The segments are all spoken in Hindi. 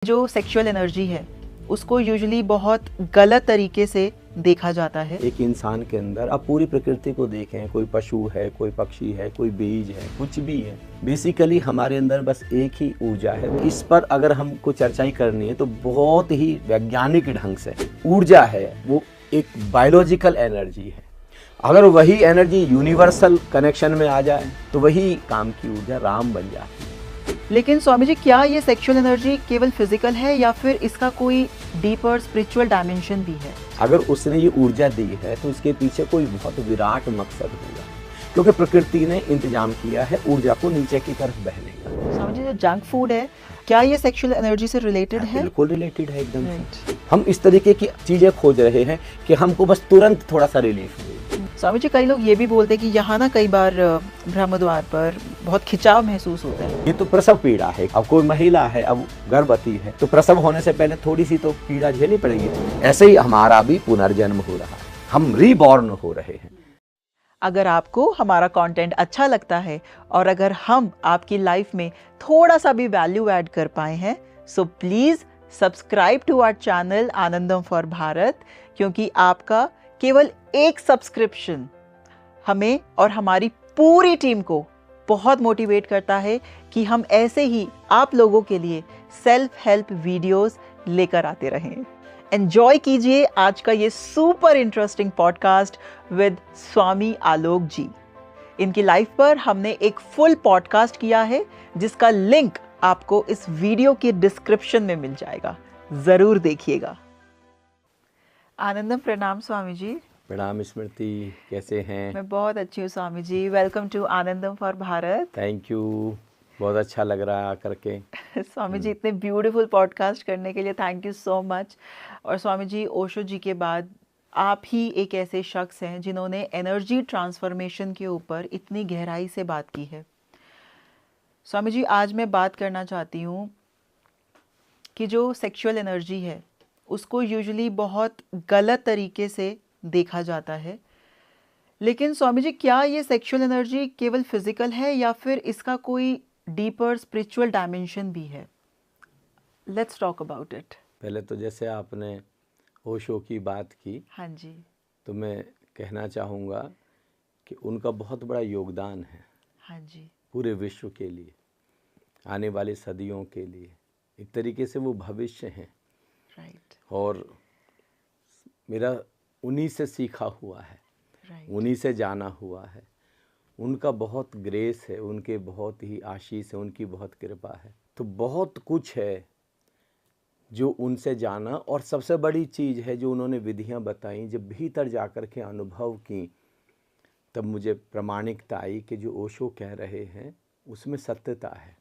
जो सेक्सुअल एनर्जी है उसको यूजुअली बहुत गलत तरीके से देखा जाता है। एक इंसान के अंदर आप पूरी प्रकृति को देखें, कोई पशु है, कोई पक्षी है, कोई बीज है, कुछ भी है, बेसिकली हमारे अंदर बस एक ही ऊर्जा है। इस पर अगर हमको चर्चाएं करनी है तो बहुत ही वैज्ञानिक ढंग से ऊर्जा है, वो एक बायोलॉजिकल एनर्जी है। अगर वही एनर्जी यूनिवर्सल कनेक्शन में आ जाए तो वही काम की ऊर्जा राम बन जाती है। लेकिन स्वामी जी, क्या ये सेक्सुअल एनर्जी केवल फिजिकल है या फिर इसका कोई डीपर स्पिरिचुअल डायमेंशन भी है? अगर उसने ये ऊर्जा दी है तो इसके पीछे कोई बहुत विराट मकसद होगा, क्योंकि प्रकृति ने इंतजाम किया है ऊर्जा को नीचे की तरफ बहने का। स्वामी जी, जो जंक फूड है क्या ये सेक्सुअल एनर्जी से रिलेटेड है? बिल्कुल रिलेटेड है एकदम से। हम इस तरीके की चीजें खोज रहे हैं कि हमको बस तुरंत थोड़ा सा रिलीफ मिले। स्वामी जी, कई लोग ये भी बोलते हैं कि यहाँ ना कई बार ब्रह्म द्वार पर बहुत खिंचाव महसूस होता है। ये तो प्रसव पीड़ा है। अब कोई महिला है, अब गर्भवती है, तो प्रसव होने से पहले थोड़ी सी तो पीड़ा झेलनी पड़ेगी। ऐसे ही हमारा भी पुनर्जन्म हो रहा है, हम रीबॉर्न हो रहे हैं। अगर आपको हमारा कंटेंट अच्छा लगता है और अगर हम आपकी लाइफ में थोड़ा सा भी वैल्यू ऐड कर पाए हैं, so please subscribe to our channel Anandam for Bharat, क्योंकि आपका केवल एक सब्सक्रिप्शन हमें और हमारी पूरी टीम को बहुत मोटिवेट करता है कि हम ऐसे ही आप लोगों के लिए सेल्फ हेल्प वीडियोस लेकर आते रहें। एंजॉय कीजिए आज का ये सुपर इंटरेस्टिंग पॉडकास्ट विद स्वामी आलोक जी। इनकी लाइफ पर हमने एक फुल पॉडकास्ट किया है जिसका लिंक आपको इस वीडियो के डिस्क्रिप्शन में मिल जाएगा, जरूर देखिएगा। आनंदम, प्रणाम स्वामी जी। प्रणाम स्मृति, कैसे हैं? मैं बहुत अच्छी हूँ Swami ji. Welcome to Anandam for Bharat. Thank you, बहुत अच्छा लग रहा है आकर के। स्वामी जी, इतने ब्यूटीफुल पॉडकास्ट करने के लिए थैंक यू सो मच। और स्वामी जी, ओशो जी के बाद आप ही एक ऐसे शख्स हैं जिन्होंने एनर्जी ट्रांसफॉर्मेशन के ऊपर इतनी गहराई से बात की है। स्वामी जी, आज मैं बात करना चाहती हूँ कि जो सेक्सुअल एनर्जी है उसको यूजुअली बहुत गलत तरीके से देखा जाता है। लेकिन स्वामी जी, क्या ये सेक्सुअल एनर्जी केवल फिजिकल है या फिर इसका कोई डीपर स्पिरिचुअल डायमेंशन भी है? Let's talk about it. पहले तो जैसे आपने ओशो की बात की, हाँ जी, तो मैं कहना चाहूँगा कि उनका बहुत बड़ा योगदान है हाँ जी, पूरे विश्व के लिए, आने वाली सदियों के लिए। एक तरीके से वो भविष्य हैं। राइट, और मेरा उन्हीं से सीखा हुआ है, राइट, उन्हीं से जाना हुआ है। उनका बहुत ग्रेस है, उनके बहुत ही आशीष है, उनकी बहुत कृपा है। तो बहुत कुछ है जो उनसे जाना, और सबसे बड़ी चीज़ है जो उन्होंने विधियां बताई, जब भीतर जाकर के अनुभव की तब मुझे प्रामाणिकता आई कि जो ओशो कह रहे हैं उसमें सत्यता है।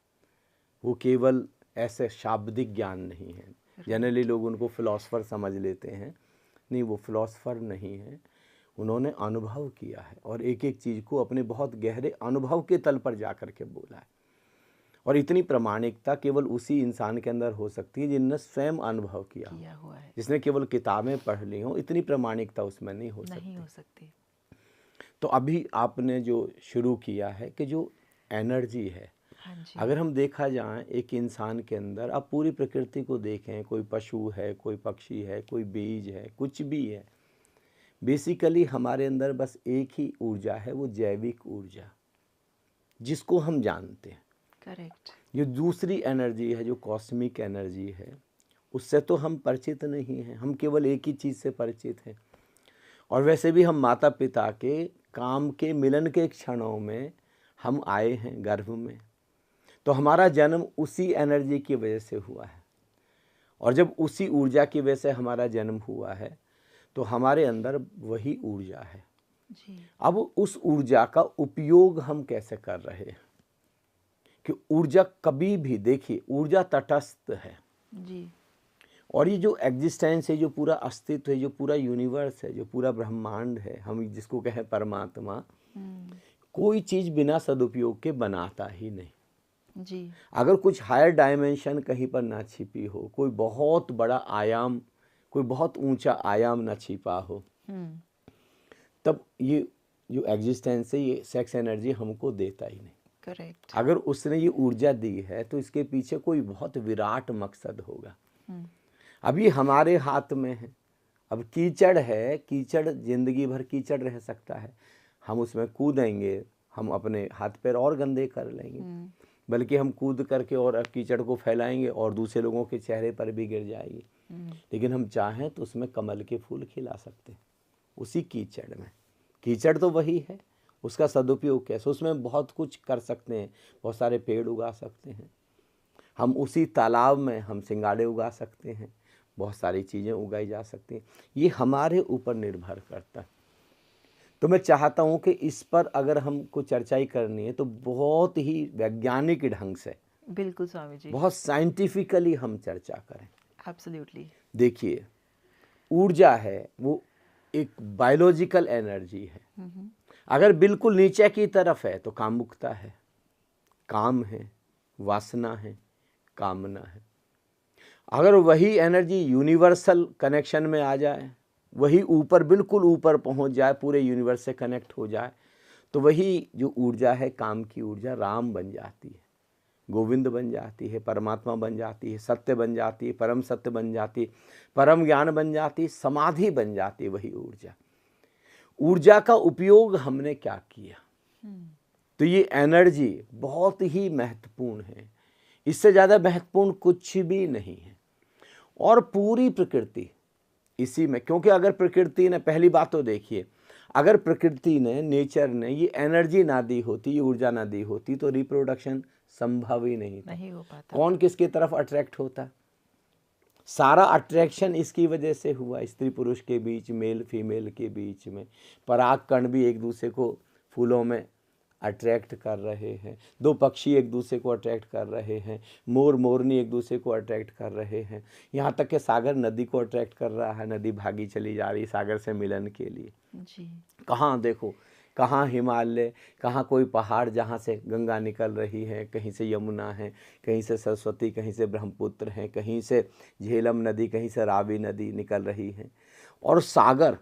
वो केवल ऐसे शाब्दिक ज्ञान नहीं है। जनरली लोग उनको फिलॉसफर समझ लेते हैं, नहीं, वो फिलॉसफर नहीं है। उन्होंने अनुभव किया है और एक एक चीज़ को अपने बहुत गहरे अनुभव के तल पर जा कर के बोला है। और इतनी प्रामाणिकता केवल उसी इंसान के अंदर हो सकती है जिसने स्वयं अनुभव किया हुआ है। जिसने केवल किताबें पढ़ ली हों। इतनी प्रामाणिकता उसमें नहीं हो सकती। तो अभी आपने जो शुरू किया है कि जो एनर्जी है, हाँ जी, अगर हम देखा जाए एक इंसान के अंदर, आप पूरी प्रकृति को देखें, कोई पशु है, कोई पक्षी है, कोई बीज है, कुछ भी है, बेसिकली हमारे अंदर बस एक ही ऊर्जा है, वो जैविक ऊर्जा, जिसको हम जानते हैं। करेक्ट। जो दूसरी एनर्जी है, जो कॉस्मिक एनर्जी है, उससे तो हम परिचित नहीं हैं। हम केवल एक ही चीज़ से परिचित हैं। और वैसे भी हम माता पिता के काम के मिलन के क्षणों में हम आए हैं गर्भ में, तो हमारा जन्म उसी एनर्जी की वजह से हुआ है। और जब उसी ऊर्जा की वजह से हमारा जन्म हुआ है तो हमारे अंदर वही ऊर्जा है जी, अब उस ऊर्जा का उपयोग हम कैसे कर रहे हैं? कि ऊर्जा कभी भी, देखिए, ऊर्जा तटस्थ है। जी, और ये जो एग्जिस्टेंस है, जो पूरा अस्तित्व है, जो पूरा यूनिवर्स है, जो पूरा ब्रह्मांड है, हम जिसको कहें परमात्मा, कोई चीज़ बिना सदुपयोग के बनाता ही नहीं। जी, अगर कुछ हायर डायमेंशन कहीं पर ना छिपी हो, कोई बहुत बड़ा आयाम, कोई बहुत ऊंचा आयाम ना छिपा हो, तब ये जो एग्जिस्टेंस है, ये सेक्स एनर्जी हमको देता ही नहीं। करेक्ट। अगर उसने ये ऊर्जा दी है तो इसके पीछे कोई बहुत विराट मकसद होगा। अभी हमारे हाथ में है, अब कीचड़ है, कीचड़ जिंदगी भर कीचड़ रह सकता है, हम उसमें कूदेंगे, हम अपने हाथ पैर और गंदे कर लेंगे, बल्कि हम कूद करके और कीचड़ को फैलाएंगे और दूसरे लोगों के चेहरे पर भी गिर जाएगी। लेकिन हम चाहें तो उसमें कमल के फूल खिला सकते हैं उसी कीचड़ में। कीचड़ तो वही है, उसका सदुपयोग कैसे, उसमें बहुत कुछ कर सकते हैं, बहुत सारे पेड़ उगा सकते हैं। हम उसी तालाब में हम सिंगाड़े उगा सकते हैं, बहुत सारी चीज़ें उगाई जा सकती हैं। ये हमारे ऊपर निर्भर करता है। तो मैं चाहता हूँ कि इस पर अगर हमको चर्चाई करनी है तो बहुत ही वैज्ञानिक ढंग से, बिल्कुल स्वामी जी, बहुत साइंटिफिकली हम चर्चा करें। एब्सोल्युटली। देखिए, ऊर्जा है वो एक बायोलॉजिकल एनर्जी है। अगर बिल्कुल नीचे की तरफ है तो कामुकता है, काम है, वासना है, कामना है। अगर वही एनर्जी यूनिवर्सल कनेक्शन में आ जाए, वही ऊपर बिल्कुल ऊपर पहुंच जाए, पूरे यूनिवर्स से कनेक्ट हो जाए, तो वही जो ऊर्जा है काम की ऊर्जा राम बन जाती है, गोविंद बन जाती है, परमात्मा बन जाती है, सत्य बन जाती है, परम सत्य बन जाती है, परम ज्ञान बन जाती है, समाधि बन जाती है वही ऊर्जा। ऊर्जा का उपयोग हमने क्या किया, तो ये एनर्जी बहुत ही महत्वपूर्ण है, इससे ज़्यादा महत्वपूर्ण कुछ भी नहीं है। और पूरी प्रकृति इसी में, क्योंकि अगर प्रकृति ने, पहली बात तो देखिए, अगर प्रकृति ने, नेचर ने ये एनर्जी ना दी होती, ये ऊर्जा ना दी होती, तो रिप्रोडक्शन संभव ही नहीं था। नहीं हो पाता। कौन किसकी तरफ अट्रैक्ट होता? सारा अट्रैक्शन इसकी वजह से हुआ, स्त्री पुरुष के बीच, मेल फीमेल के बीच में। पराग कण भी एक दूसरे को फूलों में अट्रैक्ट कर रहे हैं, दो पक्षी एक दूसरे को अट्रैक्ट कर रहे हैं, मोर मोरनी एक दूसरे को अट्रैक्ट कर रहे हैं, यहाँ तक कि सागर नदी को अट्रैक्ट कर रहा है, नदी भागी चली जा रही सागर से मिलन के लिए। जी। कहाँ देखो, कहाँ हिमालय, कहाँ कोई पहाड़ जहाँ से गंगा निकल रही है, कहीं से यमुना है, कहीं से सरस्वती, कहीं से ब्रह्मपुत्र है, कहीं से झेलम नदी, कहीं से रावी नदी निकल रही है। और सागर,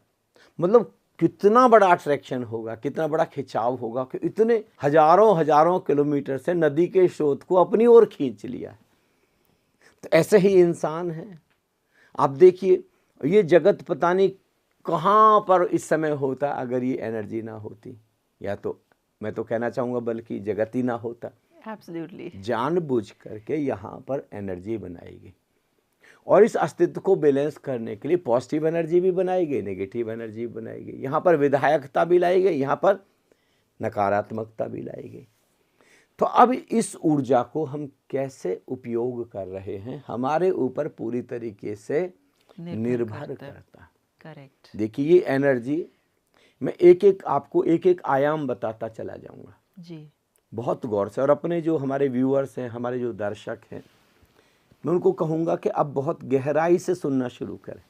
मतलब कितना बड़ा अट्रैक्शन होगा, कितना बड़ा खिंचाव होगा कि इतने हजारों हजारों किलोमीटर से नदी के स्रोत को अपनी ओर खींच लिया। तो ऐसे ही इंसान है। आप देखिए, ये जगत पता नहीं कहाँ पर इस समय होता अगर ये एनर्जी ना होती, या तो मैं तो कहना चाहूँगा बल्कि जगत ही ना होता। एब्सोल्युटली। जानबूझ करके यहाँ पर एनर्जी बनाई गई और इस अस्तित्व को बैलेंस करने के लिए पॉजिटिव एनर्जी भी बनाई गई, नेगेटिव एनर्जी भी बनाई गई, यहाँ पर विधायकता भी लाई गई, यहाँ पर नकारात्मकता भी लाई गई। तो अब इस ऊर्जा को हम कैसे उपयोग कर रहे हैं, हमारे ऊपर पूरी तरीके से निर्भर करता है। करेक्ट। देखिए, ये एनर्जी मैं एक एक आपको एक एक आयाम बताता चला जाऊंगा जी, बहुत गौर से। और अपने जो हमारे व्यूअर्स हैं, हमारे जो दर्शक हैं, मैं उनको कहूँगा कि अब बहुत गहराई से सुनना शुरू करें,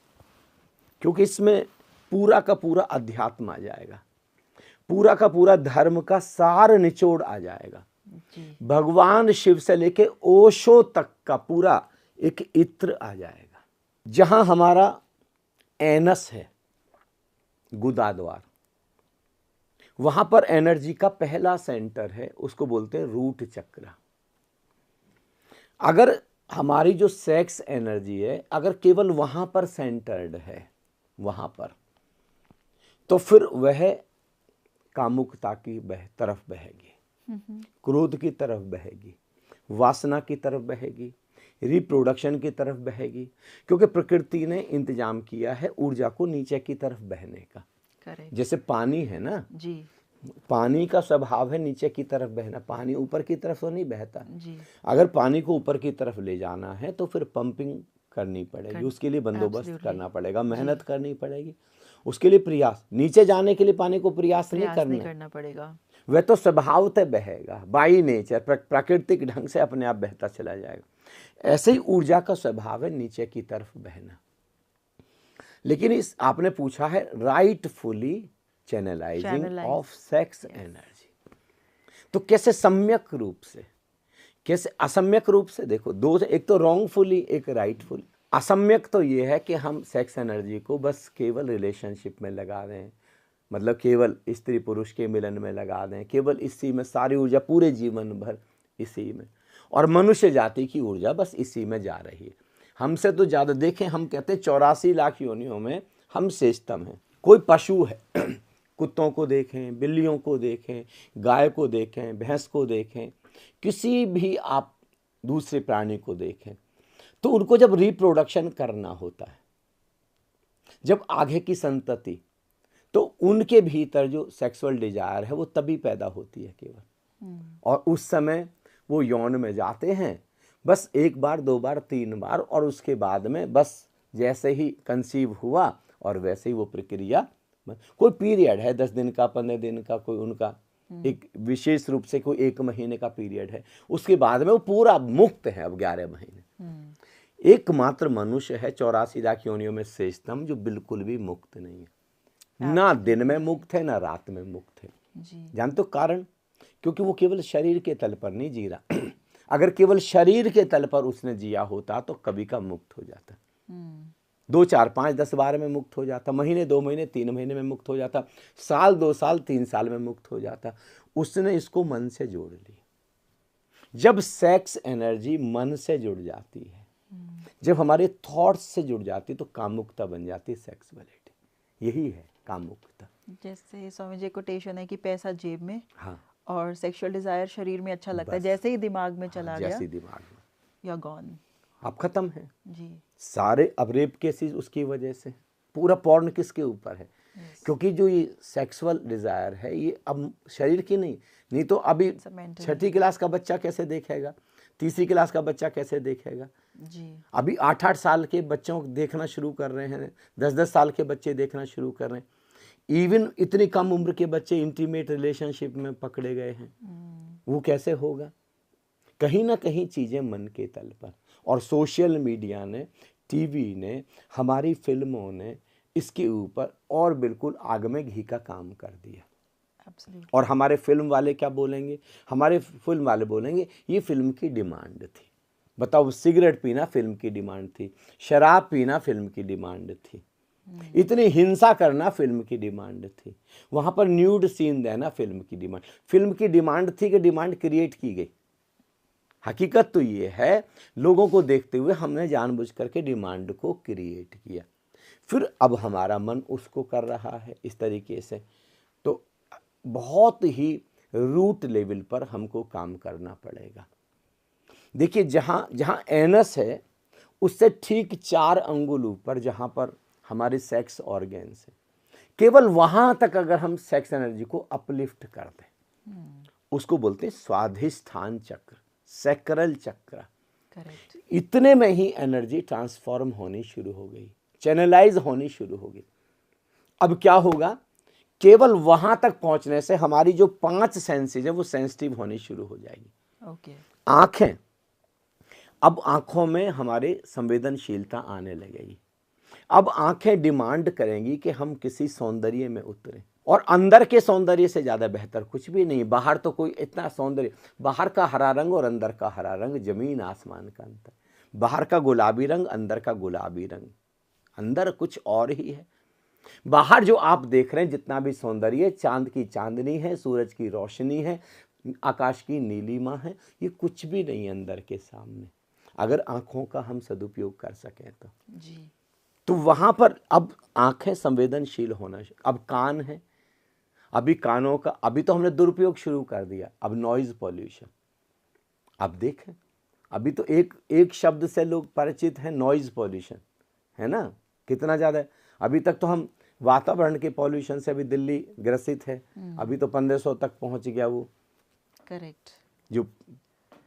क्योंकि इसमें पूरा का पूरा अध्यात्म आ जाएगा, पूरा का पूरा धर्म का सार निचोड़ आ जाएगा। जी। भगवान शिव से लेके ओशो तक का पूरा एक इत्र आ जाएगा। जहां हमारा एनस है, गुदा द्वार, वहां पर एनर्जी का पहला सेंटर है, उसको बोलते हैं रूट चक्र। अगर हमारी जो सेक्स एनर्जी है, अगर केवल वहां पर सेंटर्ड है, वहां पर, तो फिर वह कामुकता की तरफ बहेगी, क्रोध की तरफ बहेगी, वासना की तरफ बहेगी, रिप्रोडक्शन की तरफ बहेगी, क्योंकि प्रकृति ने इंतजाम किया है ऊर्जा को नीचे की तरफ बहने का। करेक्ट। जैसे पानी है ना जी, पानी का स्वभाव है नीचे की तरफ बहना, पानी ऊपर की तरफ तो नहीं बहता। जी। अगर पानी को ऊपर की तरफ ले जाना है तो फिर पंपिंग करनी पड़ेगी, उसके लिए बंदोबस्त Absolutely. करना पड़ेगा, मेहनत करनी पड़ेगी, उसके लिए प्रयास, नीचे जाने के लिए पानी को प्रयास नहीं करना पड़ेगा, वह तो स्वभावतः बहेगा, बाई नेचर, प्राकृतिक ढंग से अपने आप बहता चला जाएगा। ऐसे ही ऊर्जा का स्वभाव है नीचे की तरफ बहना। लेकिन इस आपने पूछा है rightfully channelising of sex energy, तो कैसे सम्यक रूप से, कैसे असम्यक रूप से। देखो, दो, एक तो रॉन्गफुली, एक राइटफुली। असम्यक तो ये है कि हम सेक्स एनर्जी को बस केवल रिलेशनशिप में लगा रहे हैं, मतलब केवल स्त्री पुरुष के मिलन में लगा दें, केवल इसी में सारी ऊर्जा पूरे जीवन भर इसी में, और मनुष्य जाति की ऊर्जा बस इसी में जा रही है। हमसे तो ज़्यादा देखें, हम कहते हैं 84 लाख योनियों में हम श्रेष्ठतम हैं। कोई पशु है, कुत्तों को देखें, बिल्लियों को देखें, गाय को देखें, भैंस को देखें, किसी भी आप दूसरे प्राणी को देखें, तो उनको जब रिप्रोडक्शन करना होता है, जब आगे की संतति, तो उनके भीतर जो सेक्सुअल डिजायर है वो तभी पैदा होती है केवल, और उस समय वो यौन में जाते हैं बस 1 बार 2 बार 3 बार, और उसके बाद में बस जैसे ही कंसीव हुआ और वैसे ही वो प्रक्रिया, कोई पीरियड है 10 दिन का, 15 दिन का, कोई उनका एक विशेष रूप से कोई 1 महीने का पीरियड है, उसके बाद में वो पूरा मुक्त है। अब 11 महीने एकमात्र मनुष्य है 84 लाख योनियों में श्रेष्ठतम जो बिल्कुल भी मुक्त नहीं है, ना दिन में मुक्त है ना रात में मुक्त है। जानते हो कारण? क्योंकि वो केवल शरीर के तल पर नहीं जी रहा। अगर केवल शरीर के तल पर उसने जिया होता तो कभी का मुक्त हो जाता, 2 4 5 10 बार में मुक्त हो जाता, महीने 2 महीने 3 महीने में मुक्त हो जाता, साल 2 साल 3 साल में मुक्त हो जाता। उसने इसको मन से जोड़ लिया। जब सेक्स एनर्जी मन से जुड़ जाती है, जब हमारे थॉट्स से जुड़ जाती है, तो कामुकता बन जाती है सेक्सुअलिटी। यही है कामुकता। जैसे स्वामी जी कोटेशन है कि पैसा जेब में, हाँ, और सेक्सुअल डिजायर शरीर में अच्छा लगता है, जैसे ही दिमाग में चला गया, जैसे ही दिमाग में, या गॉन, आप खत्म है जी। सारे। अब रेप केसेस उसकी वजह से, पूरा पॉर्न किसके ऊपर है? क्योंकि जो ये सेक्सुअल डिजायर है ये अब शरीर की नहीं तो अभी 6ठी क्लास का बच्चा कैसे देखेगा, 3री क्लास का बच्चा कैसे देखेगा जी। अभी 8-8 साल के बच्चों को देखना शुरू कर रहे हैं, 10-10 साल के बच्चे देखना शुरू कर रहे हैं। इवन इतनी कम उम्र के बच्चे इंटीमेट रिलेशनशिप में पकड़े गए हैं। वो कैसे होगा? कहीं ना कहीं चीज़ें मन के तल पर, और सोशल मीडिया ने, टीवी ने, हमारी फिल्मों ने इसके ऊपर और बिल्कुल आग में घी का काम कर दिया। Absolutely. और हमारे फिल्म वाले क्या बोलेंगे? हमारे फिल्म वाले बोलेंगे ये फिल्म की डिमांड थी। बताओ, सिगरेट पीना फिल्म की डिमांड थी, शराब पीना फिल्म की डिमांड थी, इतनी हिंसा करना फिल्म की डिमांड थी, वहाँ पर न्यूड सीन देना फिल्म की डिमांड। फिल्म की डिमांड थी कि डिमांड क्रिएट की गई। हकीकत तो ये है, लोगों को देखते हुए हमने जानबूझ करके डिमांड को क्रिएट किया, फिर अब हमारा मन उसको कर रहा है इस तरीके से। तो बहुत ही रूट लेवल पर हमको काम करना पड़ेगा। देखिए, जहाँ जहाँ एनस है उससे ठीक 4 अंगुल ऊपर जहाँ पर हमारे सेक्स ऑर्गेन्स है, केवल वहाँ तक अगर हम सेक्स एनर्जी को अपलिफ्ट कर दें, उसको बोलते हैं स्वाधिष्ठान चक्र, सैक्रल चक्र। करेक्ट। इतने में ही एनर्जी ट्रांसफॉर्म होनी शुरू हो गई, चैनलाइज होनी शुरू हो गई। अब क्या होगा? केवल वहां तक पहुंचने से हमारी जो 5 सेंसेज है वो सेंसिटिव होनी शुरू हो जाएगी। ओके। आंखें, अब आंखों में हमारे संवेदनशीलता आने लगेगी। अब आंखें डिमांड करेंगी कि हम किसी सौंदर्य में उतरें, और अंदर के सौंदर्य से ज़्यादा बेहतर कुछ भी नहीं। बाहर तो कोई इतना सौंदर्य, बाहर का हरा रंग और अंदर का हरा रंग जमीन आसमान का अंतर। बाहर का गुलाबी रंग, अंदर का गुलाबी रंग, अंदर कुछ और ही है। बाहर जो आप देख रहे हैं जितना भी सौंदर्य, चांद की चांदनी है, सूरज की रोशनी है, आकाश की नीलिमा है, ये कुछ भी नहीं है अंदर के सामने, अगर आँखों का हम सदुपयोग कर सकें तो जी। तो वहाँ पर अब आँखें संवेदनशील होना। अब कान है, अभी कानों का, अभी तो हमने दुरुपयोग शुरू कर दिया। अब नॉइज़ पॉल्यूशन, अब देखें, अभी तो एक शब्द से लोग परिचित हैं, नॉइज़ पॉल्यूशन, है ना, कितना ज़्यादा है। अभी तक तो हम वातावरण के पॉल्यूशन से अभी दिल्ली ग्रसित है, अभी तो 1500 तक पहुँच गया वो। करेक्ट। जो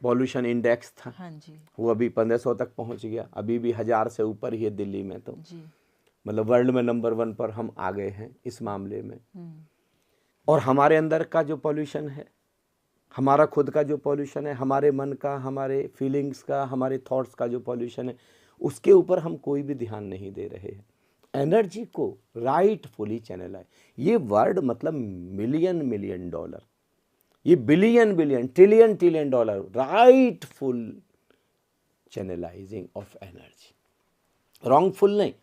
पॉल्यूशन इंडेक्स था, हाँ जी, वो अभी 1500 तक पहुंच गया। अभी भी 1000 से ऊपर ही है दिल्ली में, तो जी। मतलब वर्ल्ड में नंबर 1 पर हम आ गए हैं इस मामले में। और हमारे अंदर का जो पॉल्यूशन है, हमारा खुद का जो पॉल्यूशन है, हमारे मन का, हमारे फीलिंग्स का, हमारे थॉट्स का जो पॉल्यूशन है, उसके ऊपर हम कोई भी ध्यान नहीं दे रहे हैं। एनर्जी को राइटफुली चैनलाइज, ये वर्ड मतलब मिलियन मिलियन डॉलर, ये billion billion trillion trillion dollar, rightful channelising of energy. Wrongful नहीं,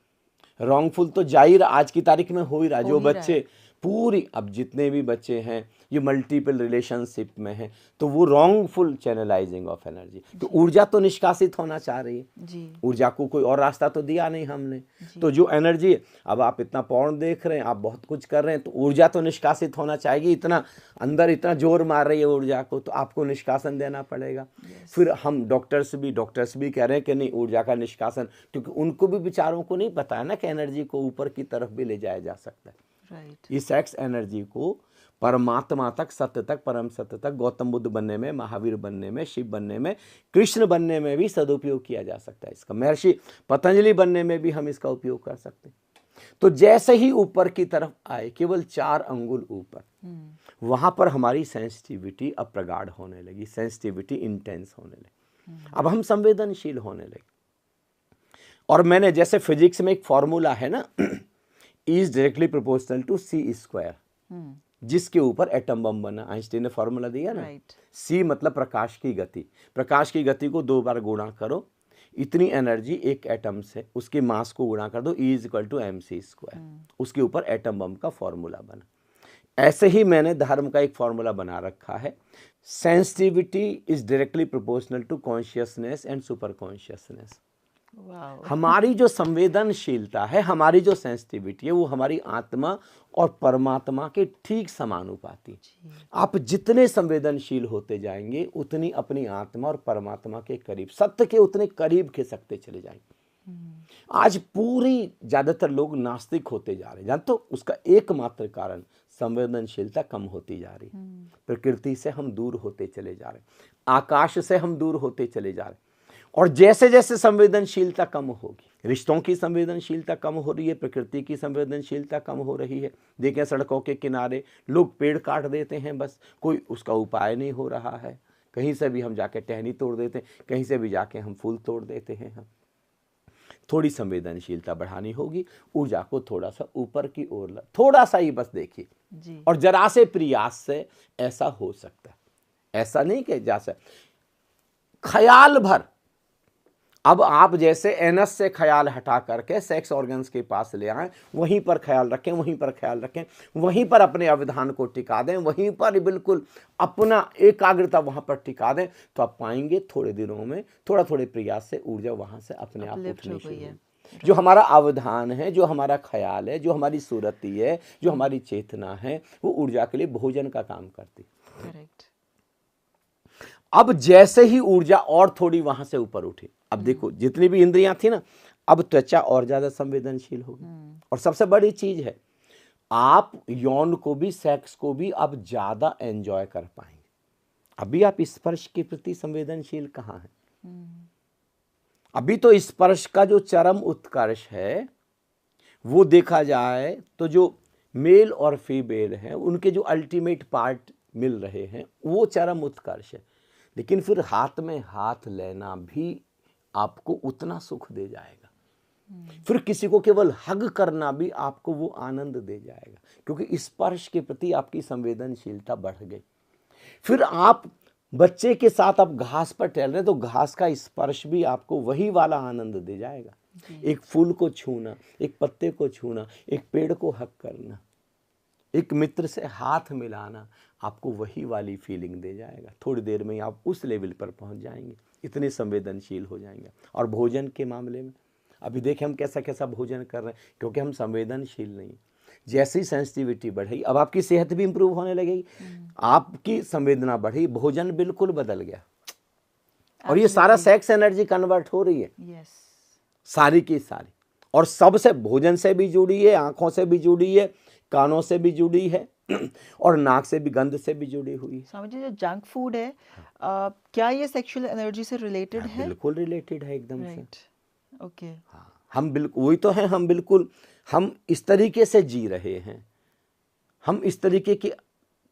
रॉन्गफुल तो जाहिर आज की तारीख में हो ही रहा। जो बच्चे पूरी, अब जितने भी बच्चे हैं ये मल्टीपल रिलेशनशिप में हैं, तो वो रॉन्गफुल चैनलाइजिंग ऑफ एनर्जी, तो ऊर्जा तो निष्कासित होना चाह रही है जी ऊर्जा को कोई और रास्ता तो दिया नहीं हमने। जी। तो जो एनर्जी, अब आप इतना पॉर्न देख रहे हैं, आप बहुत कुछ कर रहे हैं, तो ऊर्जा तो निष्कासित होना चाहिए, इतना अंदर इतना जोर मार रही है ऊर्जा को, तो आपको निष्कासन देना पड़ेगा। फिर हम डॉक्टर्स भी कह रहे हैं कि नहीं, ऊर्जा का निष्कासन, क्योंकि उनको भी विचारों को नहीं पता है ना कि एनर्जी को ऊपर की तरफ भी ले जाया जा सकता है। राइट। इस एक्स एनर्जी को परमात्मा तक, सत्य तक, परम सत्य तक, गौतम बुद्ध बनने में, महावीर बनने में, शिव बनने में, कृष्ण बनने में भी सदुपयोग किया जा सकता है इसका। महर्षि पतंजलि बनने में भी हम इसका उपयोग कर सकते हैं। तो जैसे ही ऊपर की तरफ आए, केवल 4 अंगुल ऊपर, वहां पर हमारी सेंसिटिविटी अब प्रगाढ़ होने लगी, सेंसिटिविटी इंटेंस होने लगी। अब हम संवेदनशील होने लगे। और मैंने, जैसे फिजिक्स में एक फॉर्मूला है ना, E is directly proportional to c², जिसके ऊपर एटम बम बना, आइंस्टीन ने फॉर्मूला दिया ना। c मतलब प्रकाश की गति, प्रकाश की गति को 2 बार गुणा करो, इतनी एनर्जी एक एटम से, उसके मास को गुणा कर दो, E = mc², उसके ऊपर एटम बम का फॉर्मूला बना। ऐसे ही मैंने धर्म का एक फॉर्मूला बना रखा है, sensitivity is directly proportional to consciousness and super consciousness. हमारी जो संवेदनशीलता है, हमारी जो सेंसिटिविटी है, वो हमारी आत्मा और परमात्मा के ठीक समानुपाती। आप जितने संवेदनशील होते जाएंगे, उतनी अपनी आत्मा और परमात्मा के करीब, सत्य के उतने करीब खिसकते चले जाएंगे। आज पूरी ज्यादातर लोग नास्तिक होते जा रहे हैं, जानते हो उसका एकमात्र कारण संवेदनशीलता कम होती जा रही। प्रकृति से हम दूर होते चले जा रहे हैं, आकाश से हम दूर होते चले जा रहे हैं। और जैसे जैसे संवेदनशीलता कम होगी, रिश्तों की संवेदनशीलता कम हो रही है, प्रकृति की संवेदनशीलता कम हो रही है। देखें सड़कों के किनारे लोग पेड़ काट देते हैं, बस कोई उसका उपाय नहीं हो रहा है। कहीं से भी हम जाके टहनी तोड़ देते हैं, कहीं से भी जाके हम फूल तोड़ देते हैं। हम थोड़ी संवेदनशीलता बढ़ानी होगी, ऊर्जा को थोड़ा सा ऊपर की ओर, थोड़ा सा ही बस देखिए, और जरा से प्रयास से ऐसा हो सकता है। ऐसा नहीं कि जैसे ख्याल भर, अब आप जैसे एनस से ख्याल हटा करके सेक्स ऑर्गन्स के पास ले आए, वहीं पर ख्याल रखें, वहीं पर ख्याल रखें, वहीं पर अपने अवधान को टिका दें, वहीं पर बिल्कुल अपना एकाग्रता वहां पर टिका दें, तो आप पाएंगे थोड़े दिनों में, थोड़े प्रयास से ऊर्जा वहां से अपने आप उठनी शुरू है। जो हमारा अवधान है, जो हमारा ख्याल है, जो हमारी सूरती है, जो हमारी चेतना है, वो ऊर्जा के लिए भोजन का काम करती। करेक्ट। अब जैसे ही ऊर्जा और थोड़ी वहां से ऊपर उठी, अब देखो जितनी भी इंद्रियां थी ना, अब त्वचा और ज्यादा संवेदनशील होगी। और सबसे बड़ी चीज है, आप यौन को भी, सेक्स को भी अब ज्यादा एंजॉय कर पाएंगे। अभी आप स्पर्श के प्रति संवेदनशील कहाँ हैं? अभी तो स्पर्श का जो चरम उत्कर्ष है, वो देखा जाए तो जो मेल और फीमेल हैं, उनके जो अल्टीमेट पार्ट मिल रहे हैं, वो चरम उत्कर्ष है। लेकिन फिर हाथ में हाथ लेना भी आपको उतना सुख दे जाएगा। फिर किसी को केवल हग करना भी आपको वो आनंद दे जाएगा, क्योंकि स्पर्श के प्रति आपकी संवेदनशीलता बढ़ गई। फिर आप बच्चे के साथ आप घास पर टहल रहे, तो घास का स्पर्श भी आपको वही वाला आनंद दे जाएगा। एक फूल को छूना, एक पत्ते को छूना, एक पेड़ को हग करना, एक मित्र से हाथ मिलाना, आपको वही वाली फीलिंग दे जाएगा। थोड़ी देर में आप उस लेवल पर पहुंच जाएंगे, इतने संवेदनशील हो जाएंगे। और भोजन के मामले में अभी देखें हम कैसा कैसा भोजन कर रहे हैं, क्योंकि हम संवेदनशील नहीं। जैसी सेंसिटिविटी बढ़ेगी, अब आपकी सेहत भी इंप्रूव होने लगेगी, आपकी संवेदना बढ़ी, भोजन बिल्कुल बदल गया। और ये सारा सेक्स एनर्जी कन्वर्ट हो रही है, सारी की सारी। और सबसे भोजन से भी जुड़ी है, आंखों से भी जुड़ी है, कानों से भी जुड़ी है, और नाक से भी, गंध से भी जुड़ी हुई है। स्वामी जी, जो जंक फूड है, क्या ये सेक्सुअल एनर्जी से रिलेटेड है? बिल्कुल रिलेटेड है एकदम से। ओके। हाँ, हम बिल्कुल वही तो है, हम इस तरीके से जी रहे हैं, हम इस तरीके की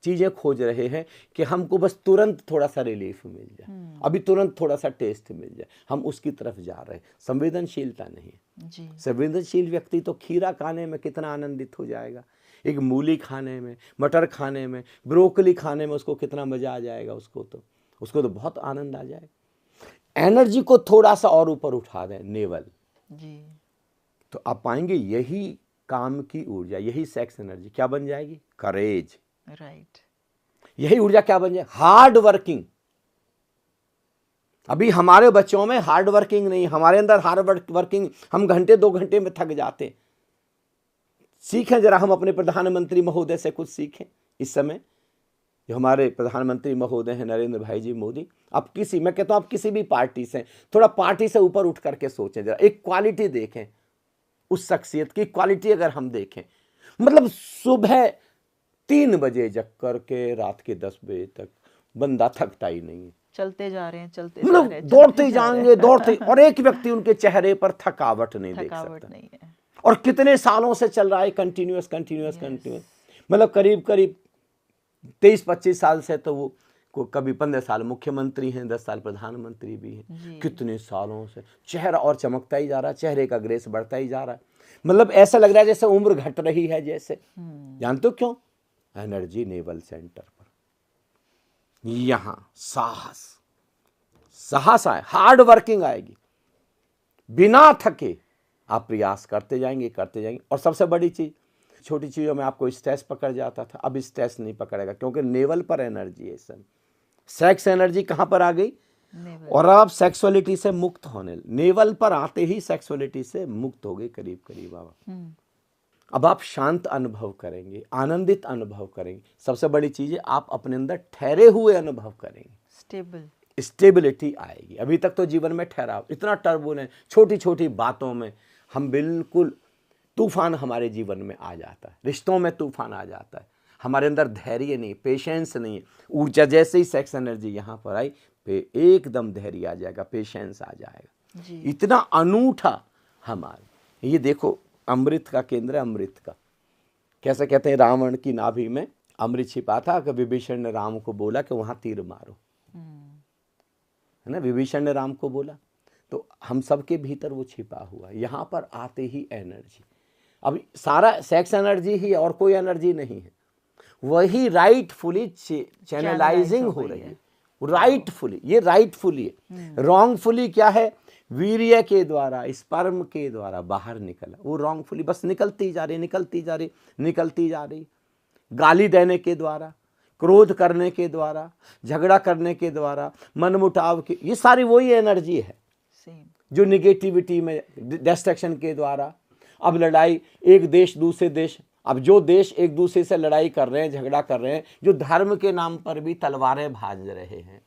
चीजें खोज रहे हैं कि हमको बस तुरंत थोड़ा सा रिलीफ मिल जाए, अभी तुरंत थोड़ा सा टेस्ट मिल जाए, हम उसकी तरफ जा रहे हैं। संवेदनशीलता नहीं है। संवेदनशील व्यक्ति तो खीरा खाने में कितना आनंदित हो जाएगा, एक मूली खाने में, मटर खाने में, ब्रोकली खाने में उसको कितना मजा आ जाएगा, उसको तो बहुत आनंद आ जाएगा। एनर्जी को थोड़ा सा और ऊपर उठा दें, नेवल जी, तो आप पाएंगे यही काम की ऊर्जा, यही सेक्स एनर्जी क्या बन जाएगी? करेज। राइट। यही ऊर्जा क्या बन जाए? Hard working. अभी हमारे बच्चों में हार्ड वर्किंग नहीं, हमारे अंदर हार्ड वर्किंग, हम घंटे 2 घंटे में थक जाते। सीखें जरा, हम अपने प्रधानमंत्री महोदय से कुछ सीखें। इस समय जो हमारे प्रधानमंत्री महोदय हैं नरेंद्र भाई जी मोदी, अब मैं कहता हूं आप किसी भी पार्टी से, थोड़ा पार्टी से ऊपर उठ करके सोचें जरा, एक क्वालिटी देखें, उस शख्सियत की क्वालिटी अगर हम देखें, मतलब सुबह 3 बजे जग करके रात के 10 बजे तक बंदा थकता ही नहीं है, चलते जा रहे हैं, चलते जा मतलब रहे हैं, दौड़ते चलते जा रहे जाएंगे, दौड़ते, और एक व्यक्ति उनके चेहरे पर थकावट नहीं देख थकावट सकता। नहीं है। और कितने सालों से चल रहा है, कंटिन्यूअस, मतलब करीब करीब 23-25 साल से, तो वो कभी 15 साल मुख्यमंत्री हैं, 10 साल प्रधानमंत्री भी हैं, कितने सालों से चेहरा और चमकता ही जा रहा है, चेहरे का ग्रेस बढ़ता ही जा रहा है, मतलब ऐसा लग रहा है जैसे उम्र घट रही है जैसे। जानते हो क्यों? एनर्जी नेवल सेंटर पर, यहां साहस आए, हार्ड वर्किंग आएगी, बिना थके आप प्रयास करते जाएंगे, करते जाएंगे। और सबसे बड़ी चीज, छोटी चीजों में आपको स्ट्रेस पकड़ जाता था, अब स्ट्रेस नहीं पकड़ेगा, क्योंकि नेवल पर एनर्जी है। सेक्स एनर्जी कहां पर आ गई? और अब सेक्सुअलिटी से मुक्त होने, नेवल पर आते ही सेक्सुअलिटी से मुक्त हो गई करीब करीब। अब आप शांत अनुभव करेंगे, आनंदित अनुभव करेंगे, सबसे बड़ी चीज है आप अपने अंदर ठहरे हुए अनुभव करेंगे, स्टेबिलिटी आएगी। अभी तक तो जीवन में ठहराव, इतना टर्बुलेंस, छोटी छोटी बातों में हम बिल्कुल, तूफान हमारे जीवन में आ जाता है, रिश्तों में तूफान आ जाता है, हमारे अंदर धैर्य नहीं, पेशेंस नहीं है। ऊर्जा जैसे ही सेक्स एनर्जी यहाँ पर आई, एकदम धैर्य आ जाएगा, पेशेंस आ जाएगा, इतना अनूठा हमारे। ये देखो, अमृत का केंद्र है, अमृत का, कैसे कहते हैं, रावण की नाभि में अमृत छिपा था, कि विभीषण ने राम को बोला कि वहां तीर मारो, है ना, विभीषण ने राम को बोला, तो हम सबके भीतर वो छिपा हुआ, यहां पर आते ही एनर्जी, अब सारा सेक्स एनर्जी ही, और कोई एनर्जी नहीं है, वही राइटफुली चैनलाइजिंग हो रही है, राइटफुली, ये राइटफुली है। रॉन्गफुली क्या है? वीर्य के द्वारा, स्पर्म के द्वारा बाहर निकला, वो रॉन्गफुली बस निकलती जा रही, निकलती जा रही, निकलती जा रही, गाली देने के द्वारा, क्रोध करने के द्वारा, झगड़ा करने के द्वारा, मनमुटाव की, ये सारी वही एनर्जी है जो निगेटिविटी में, डिस्ट्रैक्शन के द्वारा। अब लड़ाई, एक देश दूसरे देश, अब जो देश एक दूसरे से लड़ाई कर रहे हैं, झगड़ा कर रहे हैं, जो धर्म के नाम पर भी तलवारें भाज रहे हैं,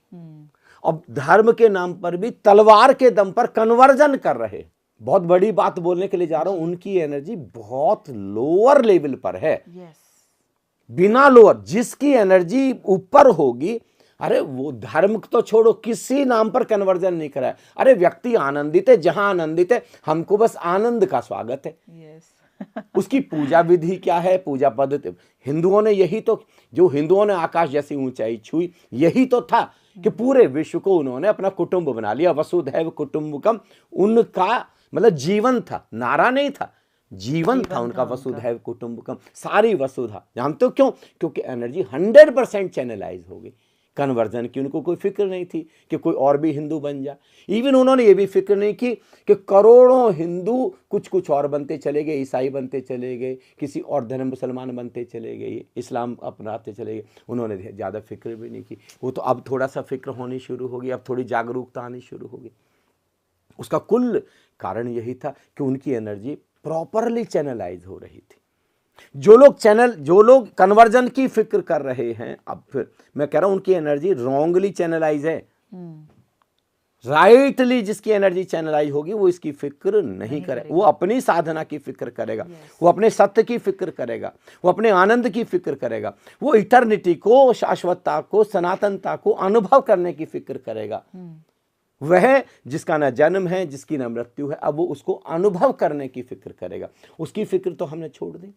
अब धर्म के नाम पर भी तलवार के दम पर कन्वर्जन कर रहे, बहुत बड़ी बात बोलने के लिए जा रहा हूं, उनकी एनर्जी बहुत लोअर लेवल पर है। बिना लोअर, जिसकी एनर्जी ऊपर होगी, अरे वो धर्म तो छोड़ो, किसी नाम पर कन्वर्जन नहीं करा है, अरे व्यक्ति आनंदित है, जहां आनंदित है, हमको बस आनंद का स्वागत है। उसकी पूजा विधि क्या है, पूजा पद्धति, हिंदुओं ने यही तो, जो हिंदुओं ने आकाश जैसी ऊंचाई छुई, यही तो था कि पूरे विश्व को उन्होंने अपना कुटुंब बना लिया, वसुधैव कुटुंबकम, उनका मतलब जीवन था, नारा नहीं था, जीवन था उनका, वसुधैव कुटुंबकम, सारी वसुधा। जानते हो क्यों? क्योंकि एनर्जी 100% चैनलाइज हो गई, कन्वर्जन की उनको कोई फिक्र नहीं थी कि कोई और भी हिंदू बन जाए, इवन उन्होंने ये भी फिक्र नहीं की कि करोड़ों हिंदू कुछ कुछ और बनते चले गए, ईसाई बनते चले गए, किसी और धर्म मुसलमान बनते चले गए, इस्लाम अपनाते चले गए, उन्होंने ज़्यादा फिक्र भी नहीं की। वो तो अब थोड़ा सा फिक्र होनी शुरू होगी, अब थोड़ी जागरूकता आनी शुरू होगी। उसका कुल कारण यही था कि उनकी एनर्जी प्रॉपरली चैनलाइज हो रही थी। जो लोग कन्वर्जन की फिक्र कर रहे हैं, अब फिर मैं कह रहा हूं उनकी एनर्जी रॉन्गली चैनलाइज है। राइटली जिसकी एनर्जी चैनलाइज होगी वो इसकी फिक्र नहीं करेगा, वो अपनी साधना की फिक्र करेगा, वो अपने सत्य की फिक्र करेगा, वो अपने आनंद की फिक्र करेगा, वो इटर्निटी को, शाश्वतता को, सनातनता को अनुभव करने की फिक्र करेगा। वह जिसका ना जन्म है, जिसकी ना मृत्यु है, अब वो उसको अनुभव करने की फिक्र करेगा। उसकी फिक्र तो हमने छोड़ दी।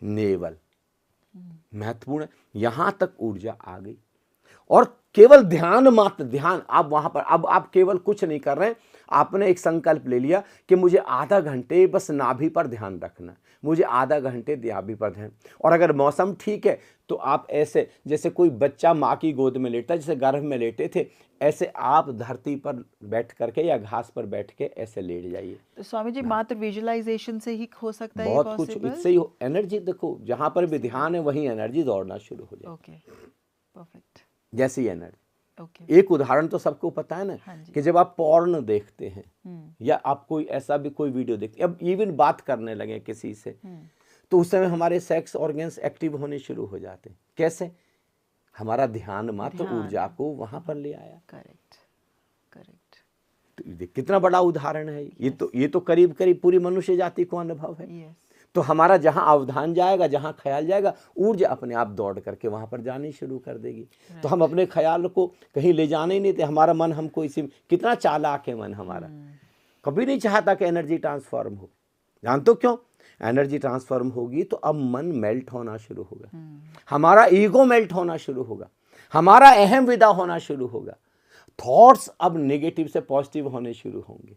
नेवल महत्वपूर्ण है, यहां तक ऊर्जा आ गई और केवल ध्यान मात्र, ध्यान आप वहां पर, अब आप केवल कुछ नहीं कर रहे हैं, आपने एक संकल्प ले लिया कि मुझे आधा घंटे बस नाभि पर ध्यान रखना, मुझे आधा घंटे नाभि पर ध्यान। और अगर मौसम ठीक है तो आप ऐसे, जैसे कोई बच्चा माँ की गोद में लेटा, जैसे गर्भ में लेटे थे, ऐसे आप धरती पर बैठ करके या घास पर बैठ के ऐसे लेट जाइए। तो स्वामी जी मात्र विजुअलाइजेशन से ही हो सकता है ये बहुत कुछ पॉसिबल? इससे ही एनर्जी, देखो जहां पर भी ध्यान है वहीं एनर्जी दौड़ना शुरू हो जाए। Okay, perfect. जैसी एनर्जी, ओके। एक उदाहरण तो सबको पता है ना, हाँ जी। कि जब आप पॉर्न देखते हैं या आप कोई ऐसा भी कोई वीडियो देखते हैं, अब इवन बात करने लगे किसी से, तो उस समय हमारे सेक्स ऑर्गन्स एक्टिव होने शुरू हो जाते हैं। कैसे? हमारा ध्यान मात्र ऊर्जा को वहां पर ले आया। Correct, correct. तो ये कितना बड़ा उदाहरण है। ये तो करीब करीब पूरी मनुष्य जाति को अनुभव है। यस। तो हमारा जहां अवधान जाएगा, जहां ख्याल जाएगा, ऊर्जा अपने आप दौड़ करके वहां पर जानी शुरू कर देगी। तो हम अपने ख्याल को कहीं ले जाने ही नहीं थे। हमारा मन हमको इसी, कितना चालाक है मन हमारा, कभी नहीं चाहता कि एनर्जी ट्रांसफॉर्म हो। जानते हो क्यों? एनर्जी ट्रांसफॉर्म होगी तो अब मन मेल्ट होना शुरू होगा, हमारा ईगो मेल्ट होना शुरू होगा, हमारा अहम विदा होना शुरू होगा, थॉट्स अब नेगेटिव से पॉजिटिव होने शुरू होंगे,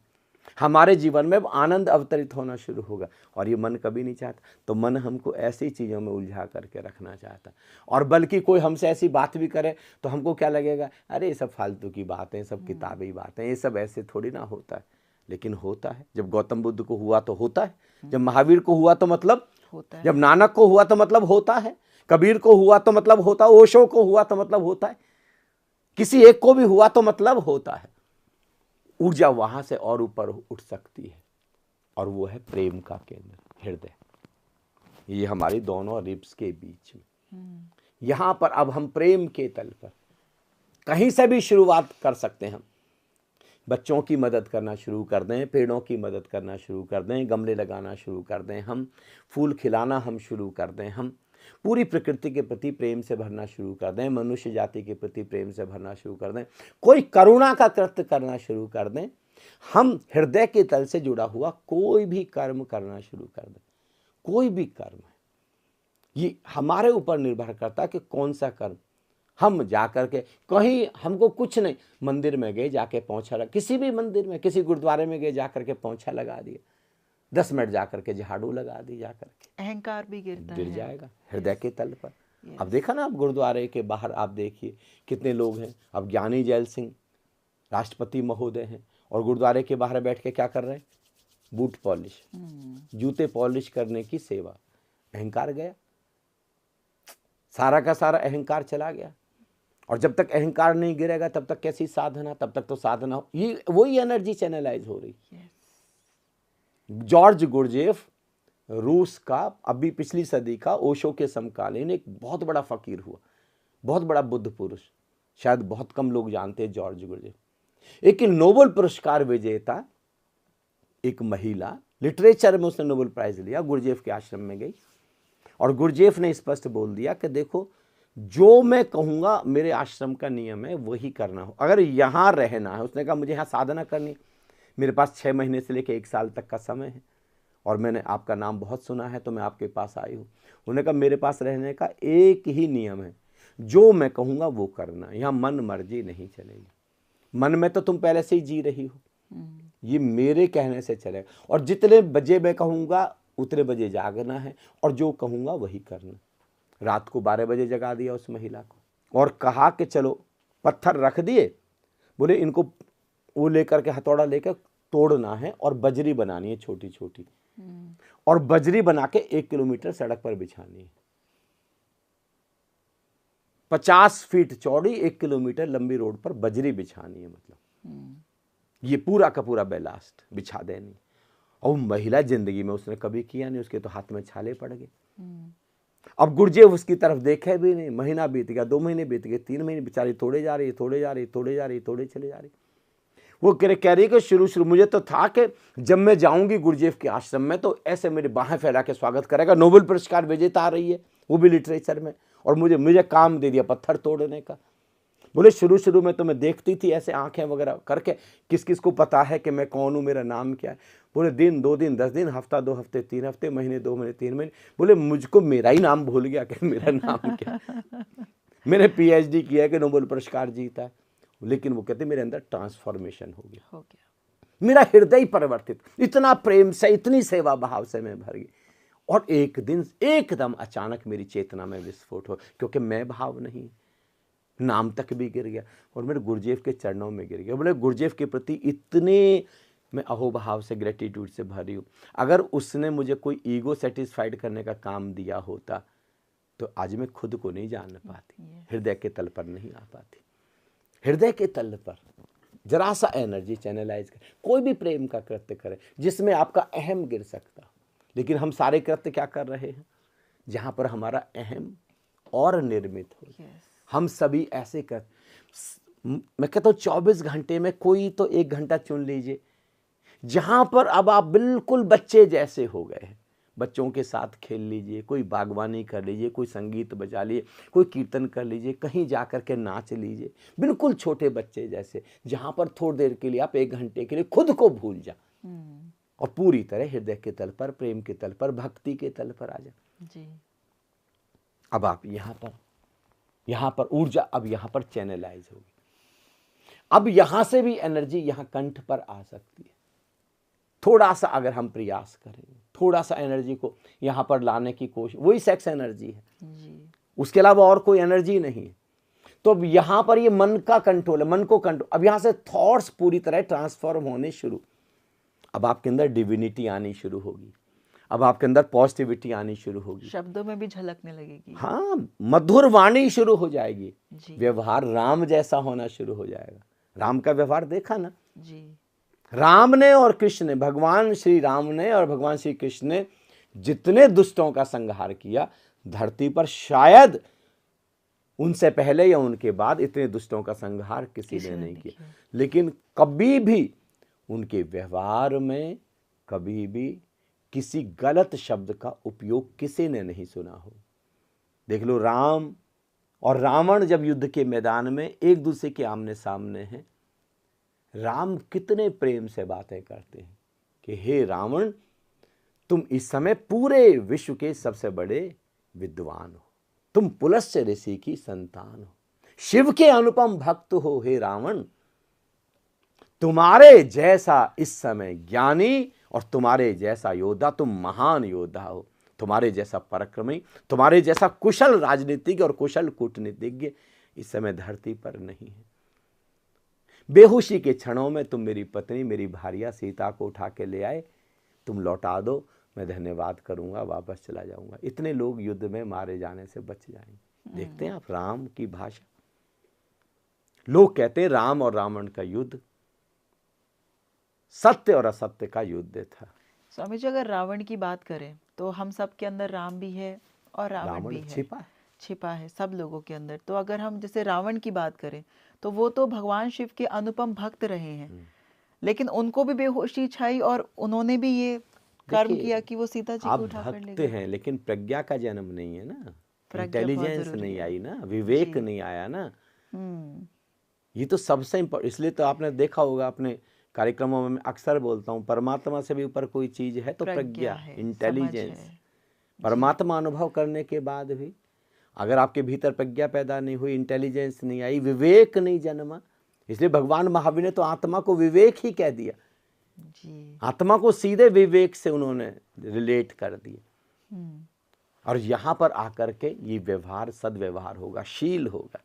हमारे जीवन में आनंद अवतरित होना शुरू होगा। और ये मन कभी नहीं चाहता। तो मन हमको ऐसी चीज़ों में उलझा करके रखना चाहता। और बल्कि कोई हमसे ऐसी बात भी करे तो हमको क्या लगेगा, अरे ये सब फालतू की बातें, सब किताबी बातें, ये सब ऐसे थोड़ी ना होता है। लेकिन होता है। जब गौतम बुद्ध को हुआ तो होता है, जब महावीर को हुआ तो मतलब होता है, जब नानक को हुआ तो मतलब होता है, कबीर को हुआ तो मतलब होता है, ओशो को हुआ तो मतलब होता है, किसी एक को भी हुआ तो मतलब होता है। ऊर्जा वहां से और ऊपर उठ सकती है, और वो है प्रेम का केंद्र, हृदय। ये हमारी दोनों रिब्स के बीच में, यहां पर अब हम प्रेम के तल पर कहीं से भी शुरुआत कर सकते हैं। हम बच्चों की मदद करना शुरू कर दें, पेड़ों की मदद करना शुरू कर दें, गमले लगाना शुरू कर दें, हम फूल खिलाना हम शुरू कर दें, हम पूरी प्रकृति के प्रति प्रेम से भरना शुरू कर दें, मनुष्य जाति के प्रति प्रेम से भरना शुरू कर दें, कोई करुणा का कृत्य करना शुरू कर दें, हम हृदय के तल से जुड़ा हुआ कोई भी कर्म करना शुरू कर दें। कोई भी कर्म है, ये हमारे ऊपर निर्भर करता है कि कौन सा कर्म। हम जाकर के कहीं, हमको कुछ नहीं, मंदिर में गए जाके पोंछा लगा, किसी भी मंदिर में, किसी गुरुद्वारे में गए जाकर के पोंछा लगा दिया, 10 मिनट जाकर के झाड़ू लगा दी, जाकर के अहंकार भी गिर जाएगा हृदय के तल पर। अब देखा ना, आप गुरुद्वारे के बाहर आप देखिए कितने लोग हैं। अब ज्ञानी जैल सिंह राष्ट्रपति महोदय हैं, और गुरुद्वारे के बाहर बैठ के क्या कर रहे हैं? बूट पॉलिश, जूते पॉलिश करने की सेवा। अहंकार गया, सारा का सारा अहंकार चला गया। और जब तक अहंकार नहीं गिरेगा तब तक कैसी साधना, तब तक तो साधना ये वही एनर्जी चैनलाइज हो रही। जॉर्ज गुरजेफ रूस का, अभी पिछली सदी का, ओशो के समकालीन एक बहुत बड़ा फकीर हुआ, बहुत बड़ा बुद्ध पुरुष। शायद बहुत कम लोग जानते हैं जॉर्ज गुरजेफ। एक नोबेल पुरस्कार विजेता एक महिला, लिटरेचर में उसने नोबेल प्राइज लिया, गुरजेफ के आश्रम में गई, और गुरजेफ ने स्पष्ट बोल दिया कि देखो, जो मैं कहूँगा मेरे आश्रम का नियम है वही करना हो। अगर यहाँ रहना है, उसने कहा मुझे यहाँ साधना करनी, मेरे पास 6 महीने से लेकर 1 साल तक का समय है, और मैंने आपका नाम बहुत सुना है तो मैं आपके पास आई हूँ। उन्होंने कहा मेरे पास रहने का एक ही नियम है, जो मैं कहूँगा वो करना, यहाँ मन मर्जी नहीं चलेगी। मन में तो तुम पहले से ही जी रही हो, ये मेरे कहने से चलेगा, और जितने बजे मैं कहूँगा उतने बजे जागना है, और जो कहूँगा वही करना। रात को 12 बजे जगा दिया उस महिला को, और कहा कि चलो, पत्थर रख दिए, बोले इनको वो लेकर के, हथौड़ा लेकर तोड़ना है और बजरी बनानी है छोटी छोटी, और बजरी बना के 1 किलोमीटर सड़क पर बिछानी है। 50 फीट चौड़ी 1 किलोमीटर लंबी रोड पर बजरी बिछानी है, मतलब ये पूरा का पूरा बैलास्ट बिछा देनी। और महिला जिंदगी में उसने कभी किया नहीं, उसके तो हाथ में छाले पड़ गए। अब गुरजेफ उसकी तरफ देखे भी नहीं। महीना बीत गया, 2 महीने बीत गए, 3 महीने, बेचारी तोड़े जा रही, तोड़े जा रही, तोड़े जा रही, तोड़े चले जा रही। वो कह रही कि शुरू मुझे तो था कि जब मैं जाऊंगी गुरजेफ के आश्रम में तो ऐसे मेरी बाहें फैला के स्वागत करेगा। नोबेल पुरस्कार विजेता आ रही है, वो भी लिटरेचर में, और मुझे काम दे दिया पत्थर तोड़ने का। बोले शुरू में तो मैं देखती थी ऐसे आंखें वगैरह करके, किस किस को पता है कि मैं कौन हूँ, मेरा नाम क्या है। बोले दिन 2 दिन 10 दिन, हफ्ता 2 हफ्ते, 3 हफ्ते, महीने 2 महीने, 3 महीने, बोले मुझको मेरा ही नाम भूल गया कि मेरा नाम क्या। मैंने पीएचडी किया है कि नोबेल पुरस्कार जीता है, लेकिन वो कहते मेरे अंदर ट्रांसफॉर्मेशन हो गया, मेरा हृदय परिवर्तित, इतना प्रेम से, इतनी सेवा भाव से मैं भर गई। और एक दिन एकदम अचानक मेरी चेतना में विस्फोट हो, क्योंकि मैं भाव नहीं, नाम तक भी गिर गया और मेरे गुरुदेव के चरणों में गिर गया। बोले गुरुदेव के प्रति इतने मैं अहोभाव से, ग्रेटिट्यूड से भरी हूँ। अगर उसने मुझे कोई ईगो सेटिस्फाइड करने का काम दिया होता तो आज मैं खुद को नहीं जान पाती, हृदय के तल पर नहीं आ पाती। हृदय के तल पर जरा सा एनर्जी चैनलाइज कर, कोई भी प्रेम का कृत्य करे जिसमें आपका अहम गिर सकता। लेकिन हम सारे कृत्य क्या कर रहे हैं जहां पर हमारा अहम और निर्मित हो। हम सभी ऐसे कर, मैं कहता हूँ 24 घंटे में कोई तो 1 घंटा चुन लीजिए जहां पर अब आप बिल्कुल बच्चे जैसे हो गए हैं। बच्चों के साथ खेल लीजिए, कोई बागवानी कर लीजिए, कोई संगीत बजा लीजिए, कोई कीर्तन कर लीजिए, कहीं जा कर के नाच लीजिए, बिल्कुल छोटे बच्चे जैसे, जहां पर थोड़ी देर के लिए आप 1 घंटे के लिए खुद को भूल जा और पूरी तरह हृदय के तल पर, प्रेम के तल पर, भक्ति के तल पर आ जा जी। अब आप यहां पर ऊर्जा अब यहां पर चैनलाइज होगी। अब यहां से भी एनर्जी यहां कंठ पर आ सकती है। थोड़ा सा अगर हम प्रयास करेंगे, थोड़ा सा एनर्जी को यहां पर लाने की कोशिश, वही सेक्स एनर्जी है जी। उसके अलावा और कोई एनर्जी नहीं है। तो अब यहां पर ये मन का कंट्रोल है, मन को कंट्रोल। अब यहां से थॉट्स पूरी तरह ट्रांसफॉर्म होने शुरू। अब आपके अंदर डिविनिटी आनी शुरू होगी, अब आपके अंदर पॉजिटिविटी आनी शुरू होगी, शब्दों में भी झलकने लगेगी। हाँ, मधुर वाणी शुरू हो जाएगी, व्यवहार राम जैसा होना शुरू हो जाएगा। राम का व्यवहार देखा ना जी। राम ने और कृष्ण ने, भगवान श्री राम ने और भगवान श्री कृष्ण ने जितने दुष्टों का संहार किया धरती पर, शायद उनसे पहले या उनके बाद इतने दुष्टों का संहार किसी ने नहीं किया। लेकिन कभी भी उनके व्यवहार में कभी भी किसी गलत शब्द का उपयोग किसी ने नहीं सुना हो। देख लो, राम और रावण जब युद्ध के मैदान में एक दूसरे के आमने सामने हैं, राम कितने प्रेम से बातें करते हैं कि हे रावण, तुम इस समय पूरे विश्व के सबसे बड़े विद्वान हो, तुम पुलस्त्य ऋषि की संतान हो, शिव के अनुपम भक्त हो। हे रावण, तुम्हारे जैसा इस समय ज्ञानी और तुम्हारे जैसा योद्धा, तुम महान योद्धा हो, तुम्हारे जैसा पराक्रमी, तुम्हारे जैसा कुशल राजनीतिज्ञ और कुशल कूटनीतिज्ञ इस समय धरती पर नहीं है। बेहोशी के क्षणों में तुम मेरी पत्नी, मेरी भार्या सीता को उठा के ले आए, तुम लौटा दो, मैं धन्यवाद करूंगा, वापस चला जाऊंगा। इतने लोग युद्ध में मारे जाने से बच जाएंगे। देखते हैं आप राम की भाषा। लोग कहते हैं राम और रावण का युद्ध सत्य और असत्य का युद्ध था। स्वामी जी, अगर रावण की बात करें तो हम सब के अंदर राम भी है और रावण भी है, छिपा है सब लोगों के अंदर। तो अगर हम जैसे रावण की बात करें तो वो तो भगवान शिव के अनुपम भक्त रहे हैं, लेकिन उनको भी बेहोशी छाई और उन्होंने भी ये कर्म किया कि वो सीता जी को उठा कर ले गए। हैं, लेकिन प्रज्ञा का जन्म नहीं है ना, इंटेलिजेंस नहीं आई ना, विवेक नहीं आया ना। ये तो सबसे इम्पोर्टेंट। इसलिए तो आपने देखा होगा, अपने कार्यक्रमों में अक्सर बोलता हूँ, परमात्मा से भी ऊपर कोई चीज है तो प्रज्ञा, इंटेलिजेंस। परमात्मा अनुभव करने के बाद भी अगर आपके भीतर प्रज्ञा पैदा नहीं हुई, इंटेलिजेंस नहीं आई, विवेक नहीं जन्मा, इसलिए भगवान महावीर ने तो आत्मा को विवेक ही कह दिया जी। आत्मा को सीधे विवेक से उन्होंने रिलेट कर दिया। और यहां पर आकर के ये व्यवहार सदव्यवहार होगा, शील होगा,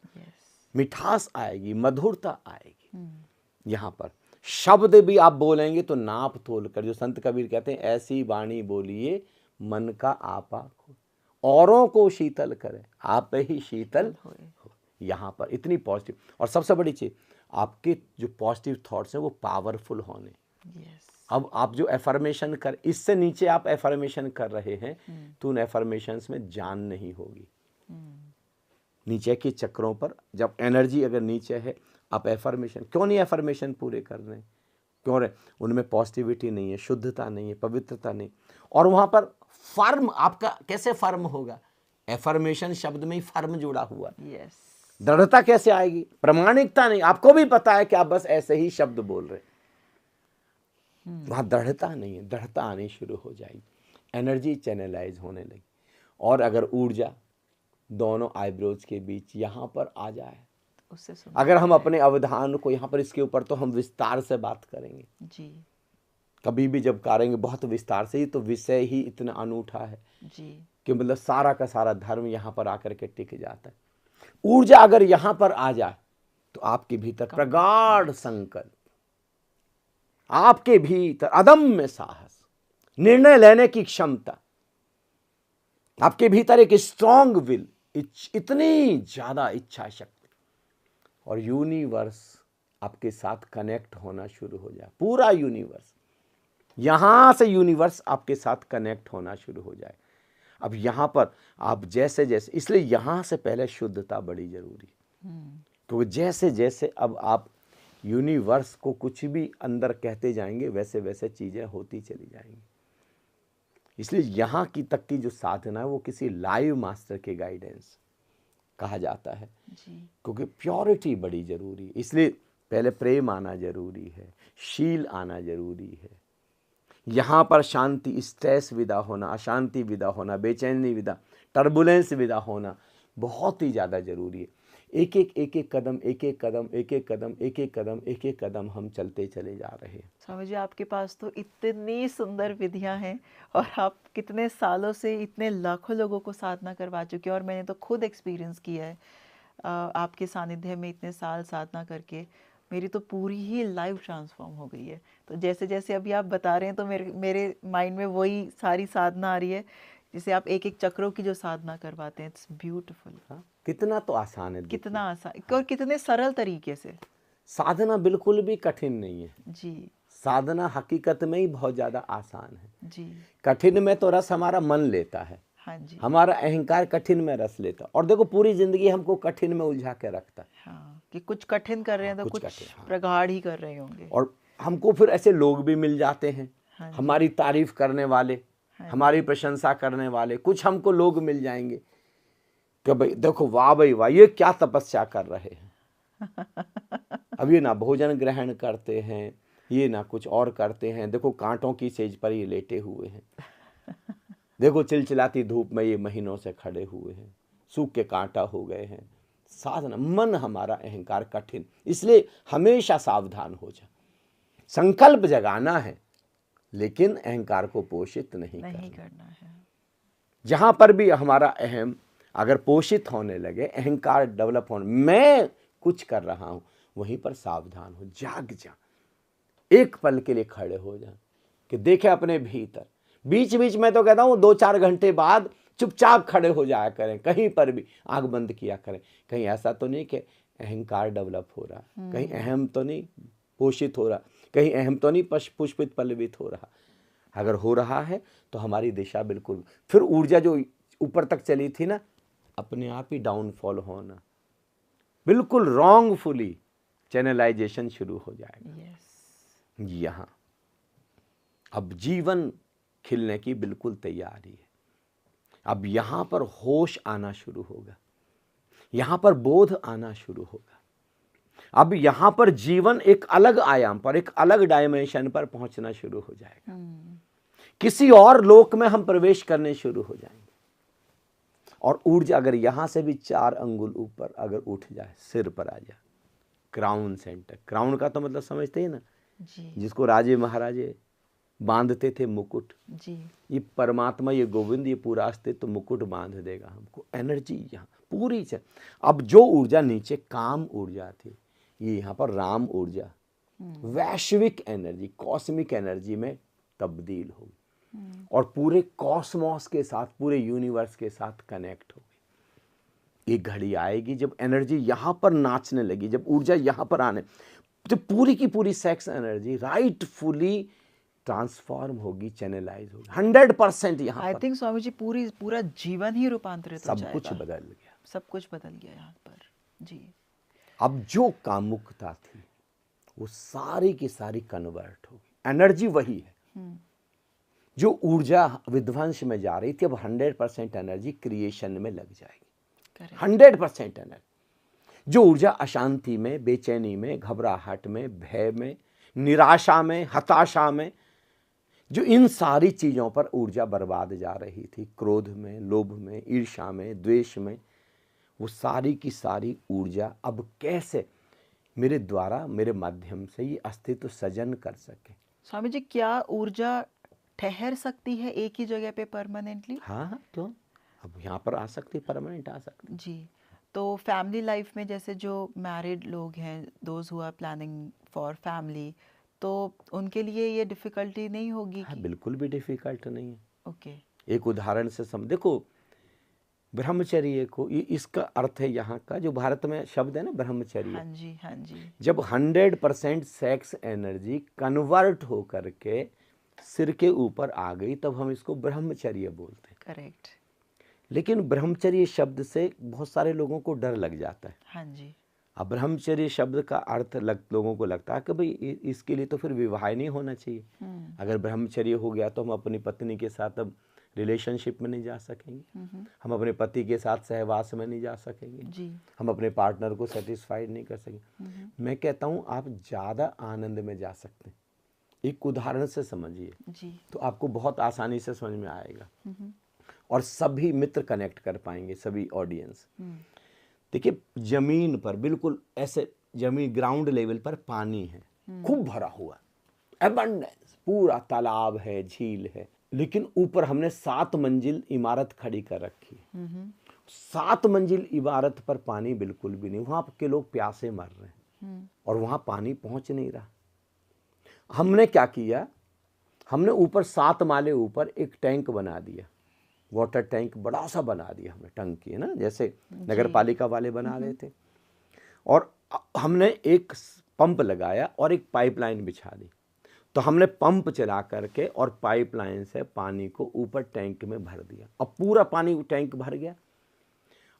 मिठास आएगी, मधुरता आएगी। यहां पर शब्द भी आप बोलेंगे तो नाप तोल कर, जो संत कबीर कहते हैं, ऐसी वाणी बोलिए मन का आपा खो, औरों को शीतल करे आप ही शीतल हो। यहां पर इतनी पॉजिटिव, और सबसे बड़ी चीज, आपके जो पॉजिटिव थॉट्स हैं वो पावरफुल होने। अब आप जो एफर्मेशन कर, इससे नीचे आप एफर्मेशन कर रहे हैं तो उन एफर्मेशंस में जान नहीं होगी। नीचे के चक्रों पर जब एनर्जी अगर नीचे है, आप एफर्मेशन क्यों नहीं एफर्मेशन पूरे कर रहे हैं, क्यों रहे? उनमें पॉजिटिविटी नहीं है, शुद्धता नहीं है, पवित्रता नहीं। और वहां पर फर्म आपका कैसे फर्म होगा? एफर्मेशन शब्द में ही फर्म जुड़ा हुआ। दृढ़ता कैसे आएगी? प्रमाणिकता नहीं, आपको भी पता है कि आप बस ऐसे ही शब्द बोल रहे, वहां दृढ़ता नहीं है। दृढ़ता आनी शुरू हो जाएगी, एनर्जी चैनलाइज होने लगी। और अगर ऊर्जा दोनों आईब्रोज के बीच यहाँ पर आ जाए। उससे सुन अगर हम अपने अवधान को यहाँ पर इसके ऊपर तो हम विस्तार से बात करेंगे जी कभी भी जब करेंगे बहुत विस्तार से ही, तो विषय ही इतना अनूठा है जी कि मतलब सारा का सारा धर्म यहाँ पर आकर के टिक जाता है। ऊर्जा अगर यहाँ पर आ जाए तो आपके भीतर प्रगाढ़ संकल्प, आपके भीतर अदम्य साहस, निर्णय लेने की क्षमता, आपके भीतर एक स्ट्रॉन्ग विल, इतनी ज्यादा इच्छा शक्ति, और यूनिवर्स आपके साथ कनेक्ट होना शुरू हो जाए। पूरा यूनिवर्स, यहां से यूनिवर्स आपके साथ कनेक्ट होना शुरू हो जाए। अब यहां पर आप जैसे जैसे, इसलिए यहां से पहले शुद्धता बड़ी जरूरी, तो जैसे जैसे अब आप यूनिवर्स को कुछ भी अंदर कहते जाएंगे वैसे वैसे चीजें होती चली जाएंगी। इसलिए यहाँ की तक की जो साधना है वो किसी लाइव मास्टर के गाइडेंस कहा जाता है जी क्योंकि प्योरिटी बड़ी जरूरी है। इसलिए पहले प्रेम आना जरूरी है, शील आना जरूरी है, यहाँ पर शांति, स्ट्रेस विदा होना, अशांति विदा होना, बेचैनी विदा, टर्बुलेंस विदा होना बहुत ही ज़्यादा जरूरी है। एक एक कदम, एक एक कदम, एक एक कदम, एक एक कदम, एक एक कदम हम चलते चले जा रहे हैं। स्वामी जी, आपके पास तो इतनी सुंदर विधियां हैं और आप कितने सालों से इतने लाखों लोगों को साधना करवा चुके हैं, और मैंने तो खुद एक्सपीरियंस किया है आपके सानिध्य में इतने साल साधना करके। मेरी तो पूरी ही लाइफ ट्रांसफॉर्म हो गई है। तो जैसे जैसे अभी आप बता रहे हैं तो मेरे माइंड में वही सारी साधना आ रही है, जिसे आप एक एक चक्रों की जो साधना करवाते हैं। It's beautiful. हाँ, कितना तो आसान है, कितना आसान और कितने सरल तरीके से। साधना बिल्कुल भी कठिन नहीं है जी साधना हकीकत में ही बहुत ज़्यादा आसान है। जी कठिन में तो रस हमारा मन लेता है, हाँ जी हमारा अहंकार कठिन में रस लेता है, और देखो पूरी जिंदगी हमको कठिन में उलझा के रखता है। हाँ, कि कुछ कठिन कर रहे हैं तो कुछ कुछ कठिन, हाँ। प्रगाढ़ ही कर रहे होंगे। और हमको फिर ऐसे लोग भी मिल जाते हैं, हाँ जी, हमारी तारीफ करने वाले, हाँ जी, हमारी प्रशंसा करने वाले, कुछ हमको लोग मिल जाएंगे कि भाई देखो, वाह भाई वाह, ये क्या तपस्या कर रहे हैं। अब ये ना भोजन ग्रहण करते हैं, ये ना कुछ और करते हैं, देखो कांटों की सेज पर ये लेटे हुए हैं, देखो चिलचिलाती धूप में ये महीनों से खड़े हुए हैं, सूख के कांटा हो गए हैं। साधना, मन हमारा अहंकार कठिन, इसलिए हमेशा सावधान हो जा। संकल्प जगाना है लेकिन अहंकार को पोषित नहीं करना है। जहां पर भी हमारा अहम अगर पोषित होने लगे, अहंकार डेवलप होने, मैं कुछ कर रहा हूं, वहीं पर सावधान हो, जाग जा, एक पल के लिए खड़े हो जा कि देखे अपने भीतर। बीच बीच में तो कहता हूं 2-4 घंटे बाद चुपचाप खड़े हो जाया करें, कहीं पर भी आंख बंद किया करें। कहीं ऐसा तो नहीं कि अहंकार डेवलप हो रहा, कहीं अहम तो नहीं पोषित हो रहा, कहीं अहम तो नहीं पुष्पित पल्लवित हो रहा। अगर हो रहा है तो हमारी दिशा बिल्कुल, फिर ऊर्जा जो ऊपर तक चली थी ना, अपने आप ही डाउनफॉल होना, बिल्कुल रॉन्गफुली चैनलाइजेशन शुरू हो जाएगा। यहाँ अब जीवन खिलने की बिल्कुल तैयारी है। अब यहाँ पर होश आना शुरू होगा, यहाँ पर बोध आना शुरू होगा। अब यहाँ पर जीवन एक अलग आयाम पर, एक अलग डायमेंशन पर पहुंचना शुरू हो जाएगा। किसी और लोक में हम प्रवेश करने शुरू हो जाएंगे। और ऊर्जा अगर यहां से भी 4 अंगुल ऊपर अगर उठ जाए, सिर पर आ जाए, क्राउन सेंटर। क्राउन का तो मतलब समझते हैं ना जी, जिसको राजे महाराजे बांधते थे मुकुट। जी, ये परमात्मा, ये गोविंद, ये पूरा अस्तित्व तो मुकुट बांध देगा हमको। एनर्जी यहाँ पूरी से। अब जो ऊर्जा नीचे काम ऊर्जा थी, ये यहाँ पर राम ऊर्जा, वैश्विक एनर्जी, कॉस्मिक एनर्जी में तब्दील होगी और पूरे कॉस्मोस के साथ, पूरे यूनिवर्स के साथ कनेक्ट होगी। एक घड़ी आएगी जब एनर्जी यहाँ पर नाचने लगी, जब ऊर्जा यहाँ पर आने, जब पूरी की पूरी सेक्स एनर्जी राइटफुली ट्रांसफॉर्म होगी, चैनलाइज होगी 100% यहाँ आई पर। थिंक स्वामी जी पूरा जीवन ही रूपांतरित हो सब जाएगा। कुछ बदल गया, सब कुछ बदल गया यहाँ पर। जी, अब जो कामुकता थी वो सारी की सारी कन्वर्ट होगी। एनर्जी वही है, जो ऊर्जा विध्वंस में जा रही थी अब 100% एनर्जी क्रिएशन में लग जाएगी। 100% एनर्जी। जो ऊर्जा अशांति में, बेचैनी में, घबराहट में, भय में, निराशा में, हताशा में, जो इन सारी चीजों पर ऊर्जा बर्बाद जा रही थी, क्रोध में, लोभ में, ईर्ष्या में, द्वेष में, वो सारी की सारी ऊर्जा अब कैसे मेरे द्वारा, मेरे माध्यम से ये अस्तित्व सजन कर सके। स्वामी जी, क्या ऊर्जा ठहर सकती है एक ही जगह पे परमानेंटली? हाँ हाँ, क्यों, अब यहाँ पर आ सकती, परमानेंट आ सकती। जी, तो फैमिली लाइफ में जैसे जो मैरिड लोग हैं, those who are planning for family, तो उनके लिए ये डिफ़िकल्टी नहीं होगी हाँ, कि? बिल्कुल भी डिफिकल्ट नहीं है। ओके। एक उदाहरण से देखो, ब्रह्मचर्य को, ये इसका अर्थ है यहाँ का जो भारत में शब्द है ना, हाँ ब्रह्मचर्य। जी, हाँ जी। जब 100% सेक्स एनर्जी कन्वर्ट हो करके सिर के ऊपर आ गई, तब हम इसको ब्रह्मचर्य बोलते हैं। करेक्ट। लेकिन ब्रह्मचर्य शब्द से बहुत सारे लोगों को डर लग जाता है। हाँ जी। अब ब्रह्मचर्य शब्द का अर्थ लोगों को लगता है कि भाई इसके लिए तो फिर विवाह नहीं होना चाहिए। अगर ब्रह्मचर्य हो गया तो हम अपनी पत्नी के साथ अब रिलेशनशिप में नहीं जा सकेंगे, हम अपने पति के साथ सहवास में नहीं जा सकेंगे जी। हम अपने पार्टनर को सेटिस्फाइड नहीं कर सकेंगे। मैं कहता हूँ आप ज़्यादा आनंद में जा सकते हैं। एक उदाहरण से समझिए जी। तो आपको बहुत आसानी से समझ में आएगा और सभी मित्र कनेक्ट कर पाएंगे, सभी ऑडियंस। देखिए, जमीन पर बिल्कुल ऐसे जमीन ग्राउंड लेवल पर पानी है, खूब भरा हुआ, एबंडेंस, पूरा तालाब है, झील है, लेकिन ऊपर हमने 7 मंजिल इमारत खड़ी कर रखी है। 7 मंजिल इमारत पर पानी बिल्कुल भी नहीं, वहां के लोग प्यासे मर रहे हैं और वहां पानी पहुंच नहीं रहा। हमने क्या किया, हमने ऊपर 7 माले ऊपर एक टैंक बना दिया, वाटर टैंक बड़ा सा बना दिया हमने, टंकी है ना, जैसे नगर पालिका वाले बना रहे थे। और हमने एक पंप लगाया और एक पाइपलाइन बिछा दी। तो हमने पंप चला करके और पाइपलाइन से पानी को ऊपर टैंक में भर दिया। अब पूरा पानी टैंक भर गया।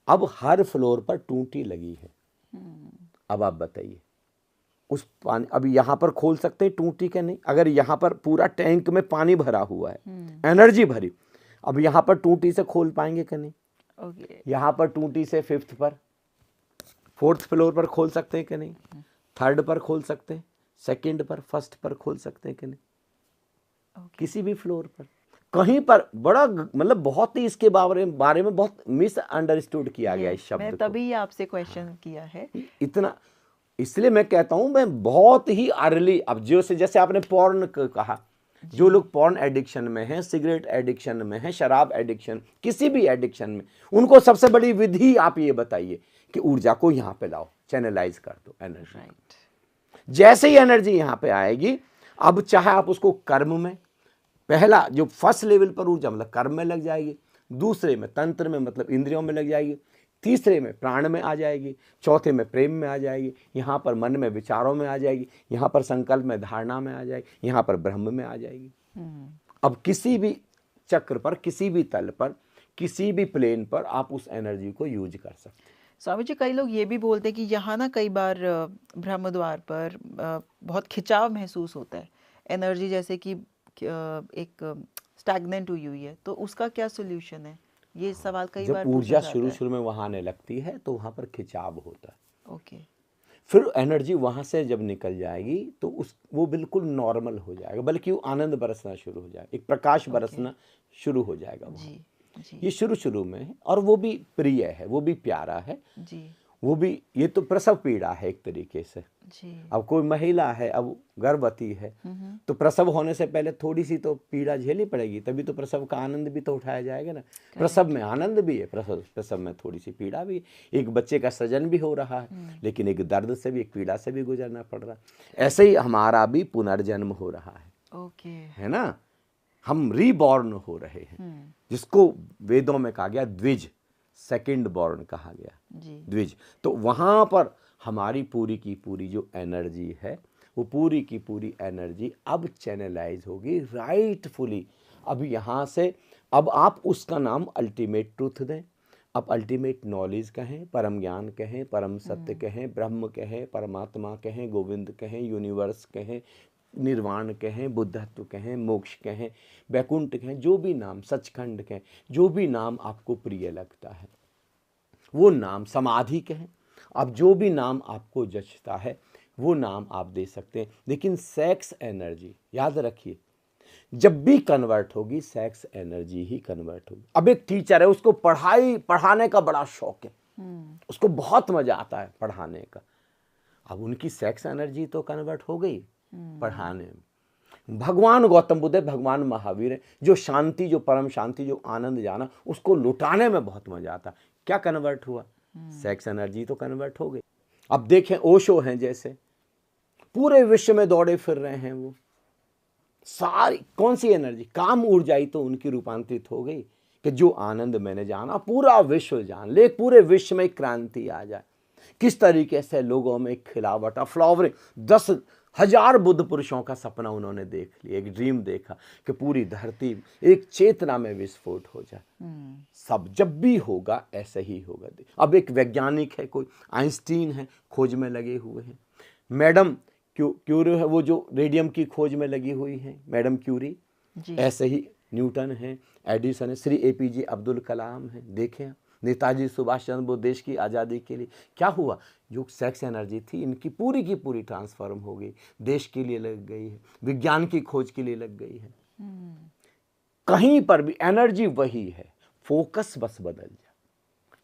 अब हर फ्लोर पर टूटी लगी है। अब आप बताइए, उस पानी, अब यहाँ पर खोल सकते हैं टूटी के नहीं? अगर यहाँ पर पूरा टैंक में पानी भरा हुआ है, एनर्जी भरी, अब यहाँ पर टूटी से खोल पाएंगे कि नहीं? यहाँ पर टूटी से 5th पर, 4th फ्लोर पर खोल सकते हैं कि नहीं? 3rd पर खोल सकते हैं, 2nd पर, 1st पर खोल सकते हैं कि नहीं? किसी भी फ्लोर पर, कहीं पर बड़ा, मतलब बहुत ही इसके बारे में बहुत मिसअंडरस्टूड किया गया इस शब्द को। मैं तभी आपसे क्वेश्चन किया है इतना, इसलिए मैं कहता हूं मैं बहुत ही अर्ली, अब जैसे आपने पॉर्न कहा, जो लोग पॉर्न एडिक्शन में हैं, सिगरेट एडिक्शन में हैं, शराब एडिक्शन, किसी भी एडिक्शन में, उनको सबसे बड़ी विधि आप ये बताइए कि ऊर्जा को यहाँ पे लाओ, चैनलाइज कर दो एनर्जी। जैसे ही एनर्जी यहाँ पे आएगी, अब चाहे आप उसको कर्म में, पहला जो फर्स्ट लेवल पर ऊर्जा मतलब कर्म में लग जाएगी, दूसरे में तंत्र में मतलब इंद्रियों में लग जाएगी, तीसरे में प्राण में आ जाएगी, चौथे में प्रेम में आ जाएगी, यहाँ पर मन में विचारों में आ जाएगी, यहाँ पर संकल्प में धारणा में आ जाएगी, यहाँ पर ब्रह्म में आ जाएगी। अब किसी भी चक्र पर, किसी भी तल पर, किसी भी प्लेन पर आप उस एनर्जी को यूज कर सकते हैं। स्वामी जी, कई लोग ये भी बोलते हैं कि यहाँ ना कई बार ब्रह्म द्वार पर बहुत खिंचाव महसूस होता है, एनर्जी जैसे कि एक स्टैग्नेंट हुई हुई है, तो उसका क्या सोल्यूशन है? ये सवाल कई बार जब ऊर्जा शुरू में वहां आने लगती है तो वहां पर खिंचाव होता है। ओके। फिर एनर्जी वहां से जब निकल जाएगी तो वो बिल्कुल नॉर्मल हो जाएगा, बल्कि वो आनंद बरसना शुरू हो जाएगा, एक प्रकाश बरसना शुरू हो जाएगा वहां। जी। ये शुरू में है और वो भी प्रिय है, वो भी प्यारा है जी। वो भी, ये तो प्रसव पीड़ा है एक तरीके से जी। अब कोई महिला है, अब गर्भवती है, तो प्रसव होने से पहले थोड़ी सी तो पीड़ा झेलनी पड़ेगी, तभी तो प्रसव का आनंद भी तो उठाया जाएगा ना। प्रसव में आनंद भी है, प्रसव में थोड़ी सी पीड़ा भी है। एक बच्चे का सृजन भी हो रहा है, लेकिन एक दर्द से भी, एक पीड़ा से भी गुजरना पड़ रहा है। ऐसे ही हमारा भी पुनर्जन्म हो रहा है। ओके। है ना, हम रीबॉर्न हो रहे हैं, जिसको वेदों में कहा गया द्विज, सेकंड बॉर्न कहा गया, द्विज। तो वहां पर हमारी पूरी की पूरी जो एनर्जी है, वो पूरी की पूरी एनर्जी अब चैनलाइज होगी राइटफुली। अब यहाँ से, अब आप उसका नाम अल्टीमेट ट्रूथ दें, अब अल्टीमेट नॉलेज कहें, परम ज्ञान कहें, परम सत्य कहें, ब्रह्म कहें, परमात्मा कहें, गोविंद कहें, यूनिवर्स कहें, निर्वाण कहें, बुद्धत्व कहें, मोक्ष कहें, वैकुंठ कहें, जो भी नाम, सचखंड कहें, जो भी नाम आपको प्रिय लगता है वो नाम, समाधि कहें, अब जो भी नाम आपको जचता है वो नाम आप दे सकते हैं। लेकिन सेक्स एनर्जी याद रखिए, जब भी कन्वर्ट होगी सेक्स एनर्जी ही कन्वर्ट होगी। अब एक टीचर है, उसको पढ़ाने का बड़ा शौक है, उसको बहुत मजा आता है पढ़ाने का। अब उनकी सेक्स एनर्जी तो कन्वर्ट हो गई पढ़ाने में। भगवान गौतम बुद्ध, भगवान महावीर है, जो शांति, जो परम शांति, जो आनंद जाना, उसको लुटाने में बहुत मजा आता। क्या कन्वर्ट हुआ? सेक्स एनर्जी तो कन्वर्ट हो गई। अब देखें ओशो हैं जैसे, पूरे विश्व में दौड़े फिर रहे हैं वो, सारी कौन सी एनर्जी, काम ऊर्जा ही तो उनकी रूपांतरित हो गई कि जो आनंद मैंने जाना पूरा विश्व जान ले, पूरे विश्व में क्रांति आ जाए। किस तरीके से लोगों में खिलावट, फ्लावरिंग, 10,000 बुद्ध पुरुषों का सपना उन्होंने देख लिया, एक ड्रीम देखा कि पूरी धरती एक चेतना में विस्फोट हो जाए। सब जब भी होगा ऐसे ही होगा। अब एक वैज्ञानिक है, कोई आइंस्टीन है, खोज में लगे हुए हैं। मैडम क्यूरी है, वो जो रेडियम की खोज में लगी हुई है, मैडम क्यूरी। ऐसे ही न्यूटन है, एडिसन है, श्री APJ अब्दुल कलाम है। देखें नेताजी सुभाष चंद्र बोस, देश की आज़ादी के लिए क्या हुआ? जो सेक्स एनर्जी थी इनकी पूरी की पूरी ट्रांसफॉर्म हो गई, देश के लिए लग गई है, विज्ञान की खोज के लिए लग गई है। कहीं पर भी एनर्जी वही है, फोकस बस बदल जाए,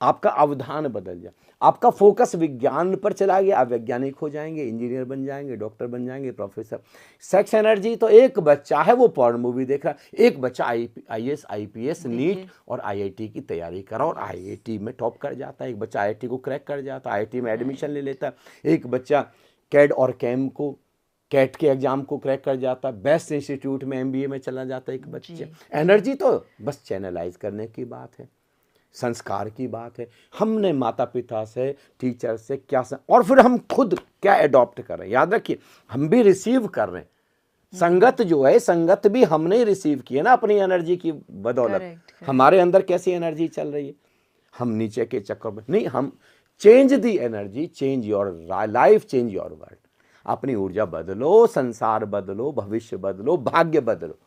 आपका अवधान बदल जाए, आपका फोकस विज्ञान पर चला गया, आप वैज्ञानिक हो जाएंगे, इंजीनियर बन जाएंगे, डॉक्टर बन जाएंगे, प्रोफेसर। सेक्स एनर्जी तो एक बच्चा है, वो पॉर्न मूवी देख रहा है, एक बच्चा IAS IPS नीट और IIT की तैयारी कर रहा और IIT में टॉप कर जाता है, एक बच्चा IIT को क्रैक कर जाता है, IIT में एडमिशन ले लेता है, एक बच्चा कैड और कैम को, कैट के एग्जाम को क्रैक कर जाता है, बेस्ट इंस्टीट्यूट में MBA में चला जाता है एक बच्चे। एनर्जी तो बस चैनलाइज करने की बात है, संस्कार की बात है। हमने माता पिता से, टीचर से क्या और फिर हम खुद क्या अडॉप्ट कर रहे हैं। याद रखिए, हम भी रिसीव कर रहे हैं। संगत जो है, संगत भी हमने रिसीव की है ना अपनी एनर्जी की बदौलत। हमारे अंदर कैसी एनर्जी चल रही है, हम नीचे के चक्कर में नहीं, हम change the energy, change your life, change your world. अपनी ऊर्जा बदलो, संसार बदलो, भविष्य बदलो, भाग्य बदलो।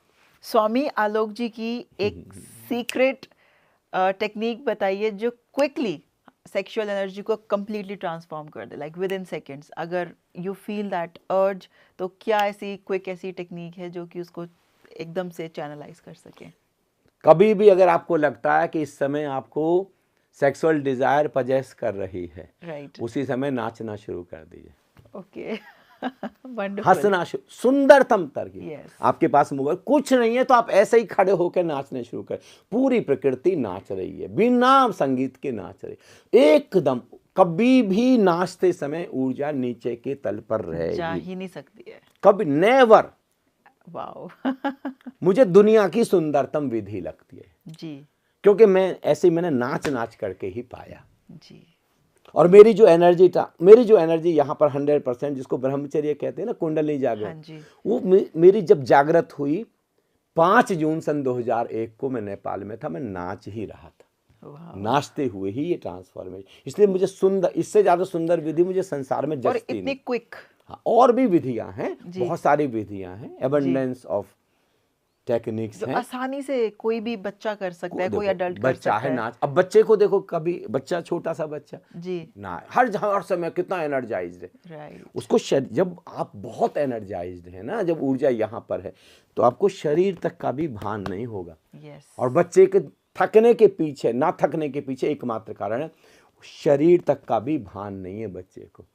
स्वामी आलोक जी की एक सीक्रेट टेक्निक बताइए जो क्विकली सेक्सुअल एनर्जी को कंप्लीटली ट्रांसफॉर्म कर दे, लाइक विद इन सेकेंड्स। अगर यू फील दैट अर्ज, तो क्या ऐसी क्विक ऐसी टेक्निक है जो कि उसको एकदम से चैनलाइज कर सके? कभी भी अगर आपको लगता है कि इस समय आपको सेक्सुअल डिजायर पजेस कर रही है, राइट, उसी समय नाचना शुरू कर दीजिए। ओके, हंसना, सुंदरतम तरकीब। Yes. आपके पास मोबाइल कुछ नहीं है तो आप ऐसे ही खड़े होकर नाचने शुरू करें। पूरी प्रकृति नाच रही है, बिना संगीत के नाच रही, एकदम। कभी भी नाचते समय ऊर्जा नीचे के तल पर रहेगी, जा ही नहीं सकती है कभी, नेवर। वाओ। मुझे दुनिया की सुंदरतम विधि लगती है जी, क्योंकि मैं ऐसे मैंने नाच नाच करके ही पाया जी। और मेरी जो एनर्जी यहाँ पर 100%, जिसको ब्रह्मचर्य कहते हैं ना, कुंडली जागृत, वो मेरी जब जागृत हुई 5 जून सन 2001 को, मैं नेपाल में था, मैं नाच ही रहा था। नाचते हुए ही ये ट्रांसफॉर्मेशन। इसलिए मुझे सुंदर, इससे ज्यादा सुंदर विधि मुझे संसार में जचती नहीं। इतनी क्विक। हाँ, और भी विधियां हैं, बहुत सारी विधियां हैं, एबंडेंस ऑफ टेक्निक्स हैं, आसानी से कोई भी बच्चा कर सकता है, कोई अडल्ट कर सकता है। नाच। अब बच्चे को देखो, कभी बच्चा, छोटा सा बच्चा जी ना, हर समय कितना एनर्जाइज्ड है, राइट। उसको जब आप बहुत एनर्जाइज्ड है ना, जब ऊर्जा यहाँ पर है, तो आपको शरीर तक का भी भान नहीं होगा। और बच्चे के थकने के पीछे, ना थकने के पीछे एकमात्र कारण है, शरीर तक का भी भान नहीं है बच्चे को।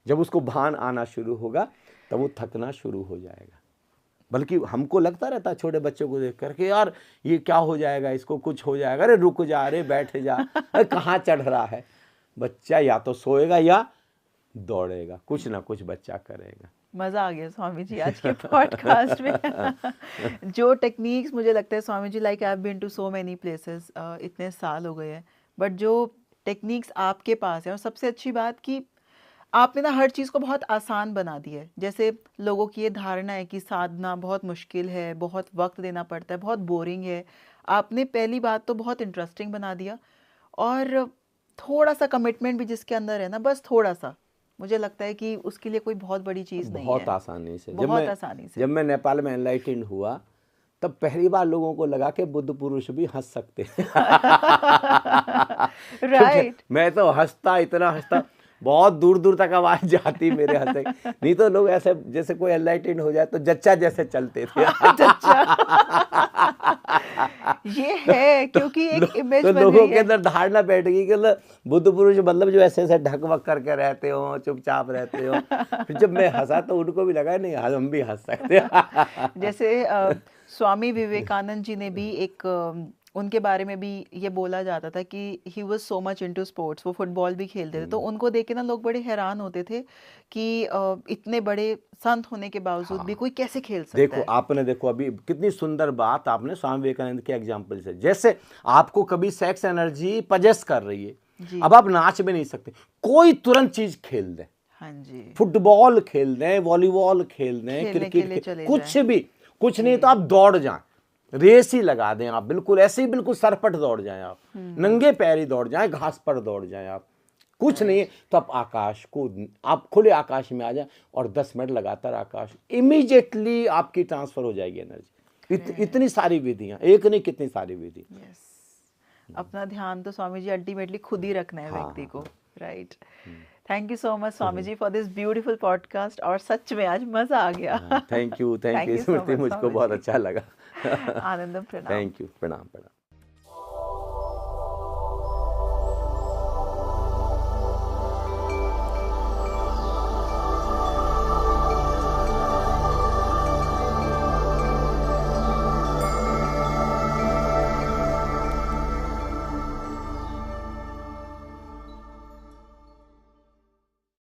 जब उसको भान आना शुरू होगा तब वो थकना शुरू हो जाएगा। बल्कि हमको लगता रहता है छोटे बच्चों को देख करके, यार ये क्या हो जाएगा, इसको कुछ हो जाएगा, अरे रुक जा, अरे बैठ जा, अरे कहाँ चढ़ रहा है। बच्चा या तो सोएगा या दौड़ेगा, कुछ ना कुछ बच्चा करेगा। मज़ा आ गया स्वामी जी आज के पॉडकास्ट में। जो टेक्निक्स, मुझे लगता है Swami ji, like I have been to so many places, इतने साल हो गए हैं, बट जो टेक्निक्स आपके पास है, और सबसे अच्छी बात कि आपने ना हर चीज़ को बहुत आसान बना दिया है। जैसे लोगों की ये धारणा है कि साधना बहुत मुश्किल है, बहुत वक्त देना पड़ता है, बहुत बोरिंग है, आपने पहली बात तो बहुत इंटरेस्टिंग बना दिया, और थोड़ा सा कमिटमेंट भी जिसके अंदर है ना, बस थोड़ा सा, मुझे लगता है कि उसके लिए कोई बहुत बड़ी चीज़ नहीं है। बहुत आसानी से, बहुत आसानी से। जब मैं नेपाल में एनलाइटेंड हुआ तब पहली बार लोगों को लगा कि बुद्ध पुरुष भी हंस सकते हैं। राइट। मैं तो हंसता, इतना हंसता, बहुत दूर दूर तक आवाज जाती मेरे हंसे। नहीं तो लोग ऐसे, जैसे कोई एनलाइटेंड हो जाए तो जच्चा जैसे चलते थे। जच्चा। ये है, क्योंकि एक इमेज तो बन लोगों गई के है। अंदर धारणा बैठ गई कि मतलब बुद्ध पुरुष मतलब जो ऐसे ऐसे ढक वक करके रहते हो, चुपचाप रहते हो। फिर जब मैं हंसा तो उनको भी लगा नहीं हम भी हंस सकते हैं। जैसे स्वामी विवेकानंद जी ने भी एक उनके बारे में भी ये बोला जाता था कि he was so much into sports, वो फुटबॉल भी खेलते थे, तो उनको देख के ना लोग बड़े हैरान होते थे कि इतने बड़े संत होने के बावजूद भी हाँ। कोई कैसे खेल सकता देखो है। आपने देखो अभी कितनी सुंदर बात आपने स्वामी विवेकानंद के एग्जाम्पल से, जैसे आपको कभी सेक्स एनर्जी पजेस कर रही है, जी अब आप नाच भी नहीं सकते, कोई तुरंत चीज खेल दे, हाँ जी, फुटबॉल खेल दें, वॉलीबॉल खेल दें, खेलने के क्रिकेट लिए खेल, चले कुछ जाएं। भी, कुछ नहीं जी तो आप दौड़ जाएं, रेस ही लगा दें आप, बिल्कुल ऐसे ही बिल्कुल सरपट दौड़ जाएं आप, नंगे पैर ही दौड़ जाएं, घास पर दौड़ जाएं आप, कुछ नहीं है तो आप आकाश को, आप खुले आकाश में आ जाएं और 10 मिनट लगातार आकाश, इमीडिएटली आपकी ट्रांसफर हो जाएगी एनर्जी। इतनी सारी विधियां, एक नहीं कितनी सारी विधि। यस, अपना ध्यान तो स्वामी जी अल्टीमेटली खुद ही रखना है हाँ, व्यक्ति हाँ, को, right. Thank you so much Swami ji for this beautiful podcast, और सच में आज मजा आ गया। Thank you thank you so Smriti, much मुझको स्वामी बहुत जी। अच्छा लगा। आनंदम, प्रणाम। थैंक यू, प्रणाम प्रणाम।